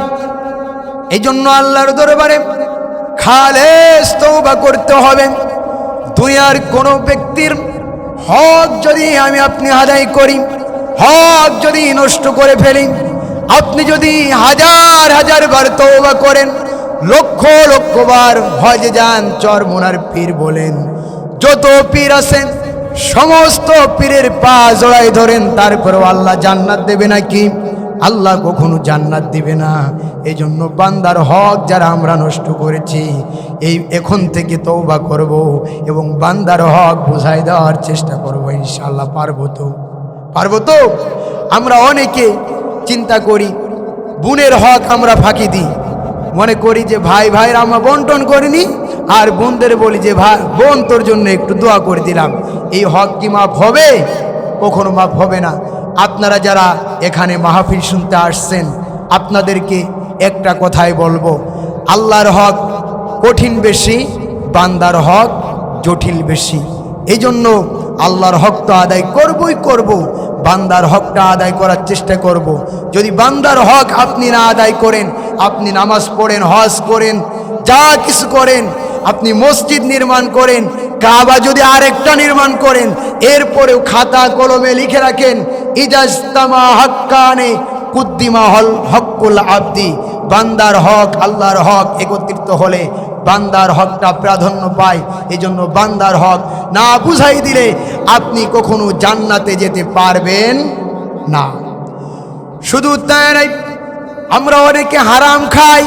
এই জন্য আল্লাহর দরবারে খালেস তওবা করতে হবে। দুনিয়ার কোনো ব্যক্তির হক যদি আপনি আদায় করি, হক যদি নষ্ট করে ফেলি, আপনি যদি হাজার হাজার বার তওবা করেন, লক্ষ লক্ষ বার হজে যান, চরমোনার পীর বলেন, যত পীর আছেন সমস্ত পীরের পা জড়াই ধরেন, তারপরেও আল্লাহ জান্নাত দেবে নাকি? আল্লাহ কখনো জান্নাত দিবে না। এই জন্য বান্দার হক যারা আমরা নষ্ট করেছি, এখন থেকে তওবা করব এবং বান্দার হক বুঝাই দেওয়ার চেষ্টা করব। ইনশাআল্লাহ পারবো তো? আমরা অনেকে চিন্তা করি বোনের হক আমরা ফাঁকি দিই, মনে করি যে ভাইরা আমরা বন্টন করিনি, আর বোনদের বলি যে ভাই বোন তোর জন্য একটু দোয়া করে দিলাম। এই হক কি মাফ হবে? কখনো মাফ হবে না। আপনারা যারা এখানে মাহফিল শুনতে আসছেন, আপনাদেরকে একটা কথাই বলবো, আল্লাহর হক কঠিন বেশি, বান্দার হক জটিল বেশি। এই জন্য আল্লাহর হক তো আদায় করব, বান্দার হকটা আদায় করার চেষ্টা করব। যদি বান্দার হক আপনি না আদায় করেন, আপনি নামাজ পড়েন, হজ করেন, যা কিছু করেন, আপনি মসজিদ নির্মাণ করেন, কাবা যদি আরেকটা নির্মাণ করেন, এরপরেও খাতা কলমে লিখে রাখেন, ইজাজতামা হাক্কানে কুদ্দিমা হল হক্কুল আব্দি, বান্দার হক আল্লাহর হক একত্রিত হলে বান্দার হকটা প্রাধান্য পায়। এজন্য বান্দার হক না বুঝাই দিলে আপনি কখনো জান্নাতে যেতে পারবেন না। শুধু তাই নয়, আমরা অনেকে হারাম খাই,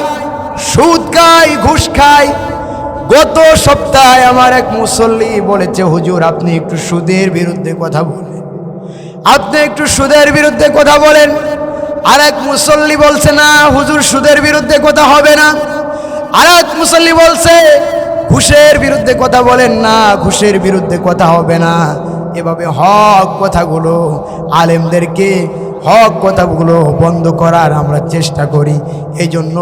সুদ খাই, ঘুষ খাই। গত সপ্তাহে আমার এক মুসল্লি বলেছে, হুজুর আপনি একটু সুদের বিরুদ্ধে কথা বলেন, আপনি একটু সুদের বিরুদ্ধে কথা বলেন। আর এক মুসল্লি বলছে, না হুজুর সুদের বিরুদ্ধে কথা হবে না। আর এক মুসল্লি বলছে, ঘুষের বিরুদ্ধে কথা বলেন, না ঘুষের বিরুদ্ধে কথা হবে না। এভাবে হক কথাগুলো আলেমদেরকে হক কথাগুলো বন্ধ করার আমরা চেষ্টা করি। এই জন্য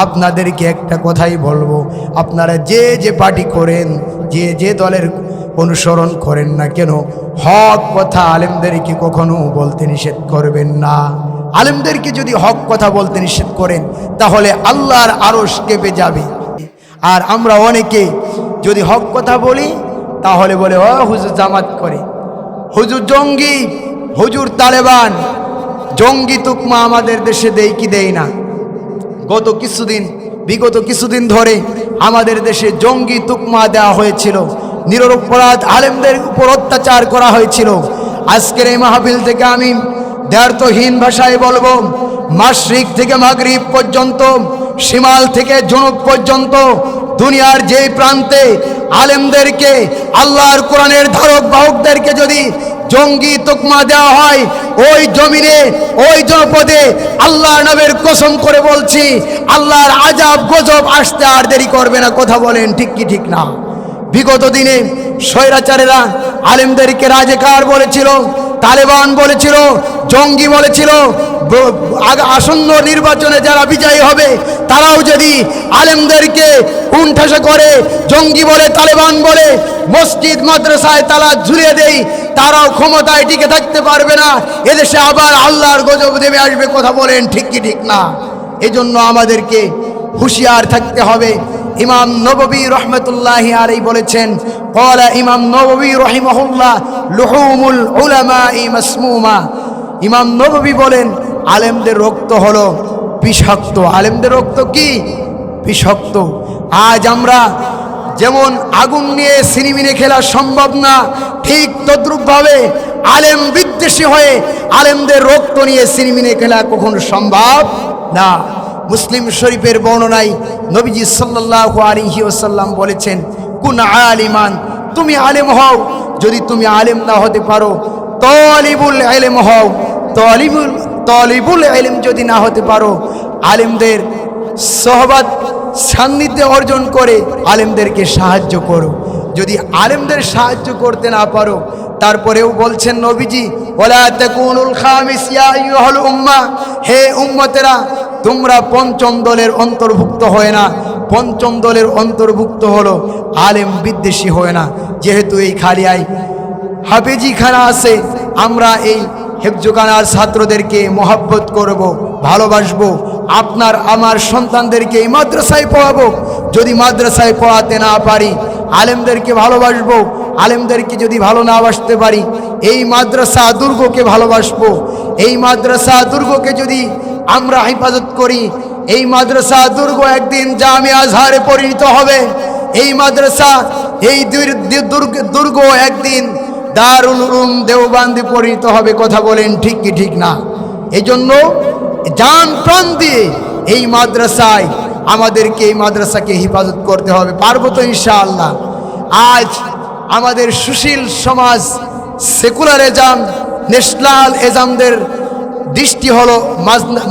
আপনাদেরকে একটা কথাই বলবো, আপনারা যে যে পার্টি করেন, যে যে দলের অনুসরণ করেন না কেন, হক কথা আলেমদেরকে কখনো বলতে নিষেধ করবেন না। আলেমদেরকে যদি হক কথা বলতে নিষেধ করেন তাহলে আল্লাহর আরশ কেঁপে যাবে। আর আমরা অনেকে যদি হক কথা বলি তাহলে বলে, ও হুজুর জামাত করে, হুজুর জঙ্গি, হুজুর তালেবান। জঙ্গি তুকমা আমাদের দেশে দেয় কি দেয় না? বিগত কিছুদিন ধরে আমাদের দেশে জঙ্গি তুকমা দেওয়া হয়েছিল, নিরপরাধ আলেমদের উপর অত্যাচার করা হয়েছিল। আজকের এই মাহফিল থেকে আমি দ্ব্যর্থহীন ভাষায় বলবো, মাশরিক থেকে মাগরিব পর্যন্ত, শিমাল থেকে জুনুব পর্যন্ত দুনিয়ার যেই প্রান্তে আলেমদেরকে, আল্লাহর কোরআনের ধারক বাহকদেরকে যদি জঙ্গি তুকমা দেওয়া হয়, ওই জমিনে, ওই জনপদে আল্লাহর নবীর কসম করে বলছি, আল্লাহর আযাব গজব আসতে আর দেরি করবে না। কথা বলেন ঠিক কি ঠিক না? বিগত দিনে স্বৈরাচারেরা আলেমদেরকে রাজেকার বলেছিল, তালেবান বলেছিল, জঙ্গি বলেছিল। আসন্ন নির্বাচনে যারা বিজয়ী হবে তারাও যদি আলেমদেরকে কুণ্ঠাসা করে, জঙ্গি বলে, তালেবান বলে, মসজিদ মাদ্রাসায় তালা ঝুলিয়ে দেয়, তারাও ক্ষমতায় টিকে থাকতে পারবে না। এদেশে আবার আল্লাহর গজব নেমে আসবে। কথা বলেন ঠিক কি ঠিক না? এজন্য আমাদেরকে হুঁশিয়ার থাকতে হবে। ইমাম নববী রহমতুল্লাহি আলাইহি বলেছেন, ক্বালা ইমাম নববী রহিমাহুল্লাহ, লুহুমুল উলামাই মাসমুমা। ইমাম নববী বলেন, আলেমদের রক্ত হলো বিষাক্ত। আলেমদের রক্ত কি? বিষাক্ত। আজ আমরা যেমন আগুন নিয়ে সিনিমিনে খেলা সম্ভব না, ঠিক তদ্রূপভাবে আলেম বিদ্বেষী হয়ে আলেমদের রক্ত নিয়ে সিনিমিনে খেলা কখনো সম্ভব না। মুসলিম শরীফের বর্ণনায় নবীজি সাল্লাল্লাহু আলাইহি ওয়াসাল্লাম বলেছেন, কুন আলিমান, তুমি আলেম হও। যদি তুমি আলেম না হতে পারো, তালিবুল ইলম হও। তালিবুল ইলম যদি না হতে পারো, আলেমদের সোহবত সান্নিধ্য অর্জন করে আলেমদেরকে সাহায্য করো। যদি আলেমদের সাহায্য করতে না পারো, তারপরেও বলছেন নবীজি, ওয়ালা তাকুনুল খামিস ইয়া আইয়ুহাল উম্মাহ, হে উম্মতেরা তোমরা পঞ্চম দলের অন্তর্ভুক্ত হয় না। পঞ্চম দলের অন্তর্ভুক্ত হলো আলেম বিদ্বেষী হয় না। যেহেতু এই খালিয়ায় হাফেজিখানা আছে, আমরা এই হেফজখানার ছাত্রদেরকে মহব্বত করব, ভালোবাসবো। আপনার আমার সন্তানদেরকে এই মাদ্রাসায় পড়াবো। যদি মাদ্রাসায় পড়াতে না পারি, আলেমদেরকে ভালোবাসবো। আলেমদেরকে যদি ভালো না বাসতে পারি, এই মাদ্রাসা দুর্গকে ভালোবাসবো। এই মাদ্রাসা দুর্গকে যদি আমরা হেফাজত করি, এই মাদ্রাসা দুর্গ একদিন জামিয়া আজহারে পরিণত হবে। এই মাদ্রাসা, এই দুর্গ একদিন দারুল উলুম দেওবন্দে পরিণত হবে। কথা বলেন ঠিক কি ঠিক না? এজন্য জান প্রাণ দিয়ে এই মাদ্রাসায় আমাদেরকে, এই মাদ্রাসাকে হেফাজত করতে হবে। পারবো তো ইনশাআল্লাহ? আজ আমাদের সুশীল সমাজ, সেকুলার এজাম, ন্যাশনাল এজামদের দৃষ্টি হলো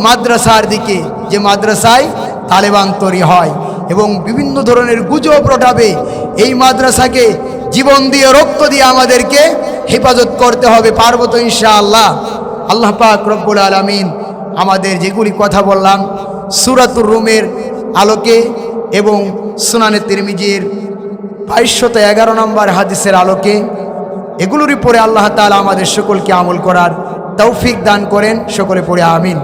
মাদ্রাসার দিকে, যে মাদ্রাসায় তালেবান তৈরি হয় এবং বিভিন্ন ধরনের গুজব রটাবে। এই মাদ্রাসাকে জীবন দিয়ে, রক্ত দিয়ে আমাদেরকে হেফাজত করতে হবে। পারবো তো ইনশাআল্লাহ? আল্লাহ পাক রব্বুল আলামিন আমাদের যেগুলি কথা বললাম সূরাতুর রুমের আলোকে এবং সুনানে তিরমিজির 2211 নম্বর হাদিসের আলোকে, এগুলোর উপরে আল্লাহ তাআলা আমাদের সকলকে আমল করার তৌফিক দান করেন। সকলে পড়ে আমিন।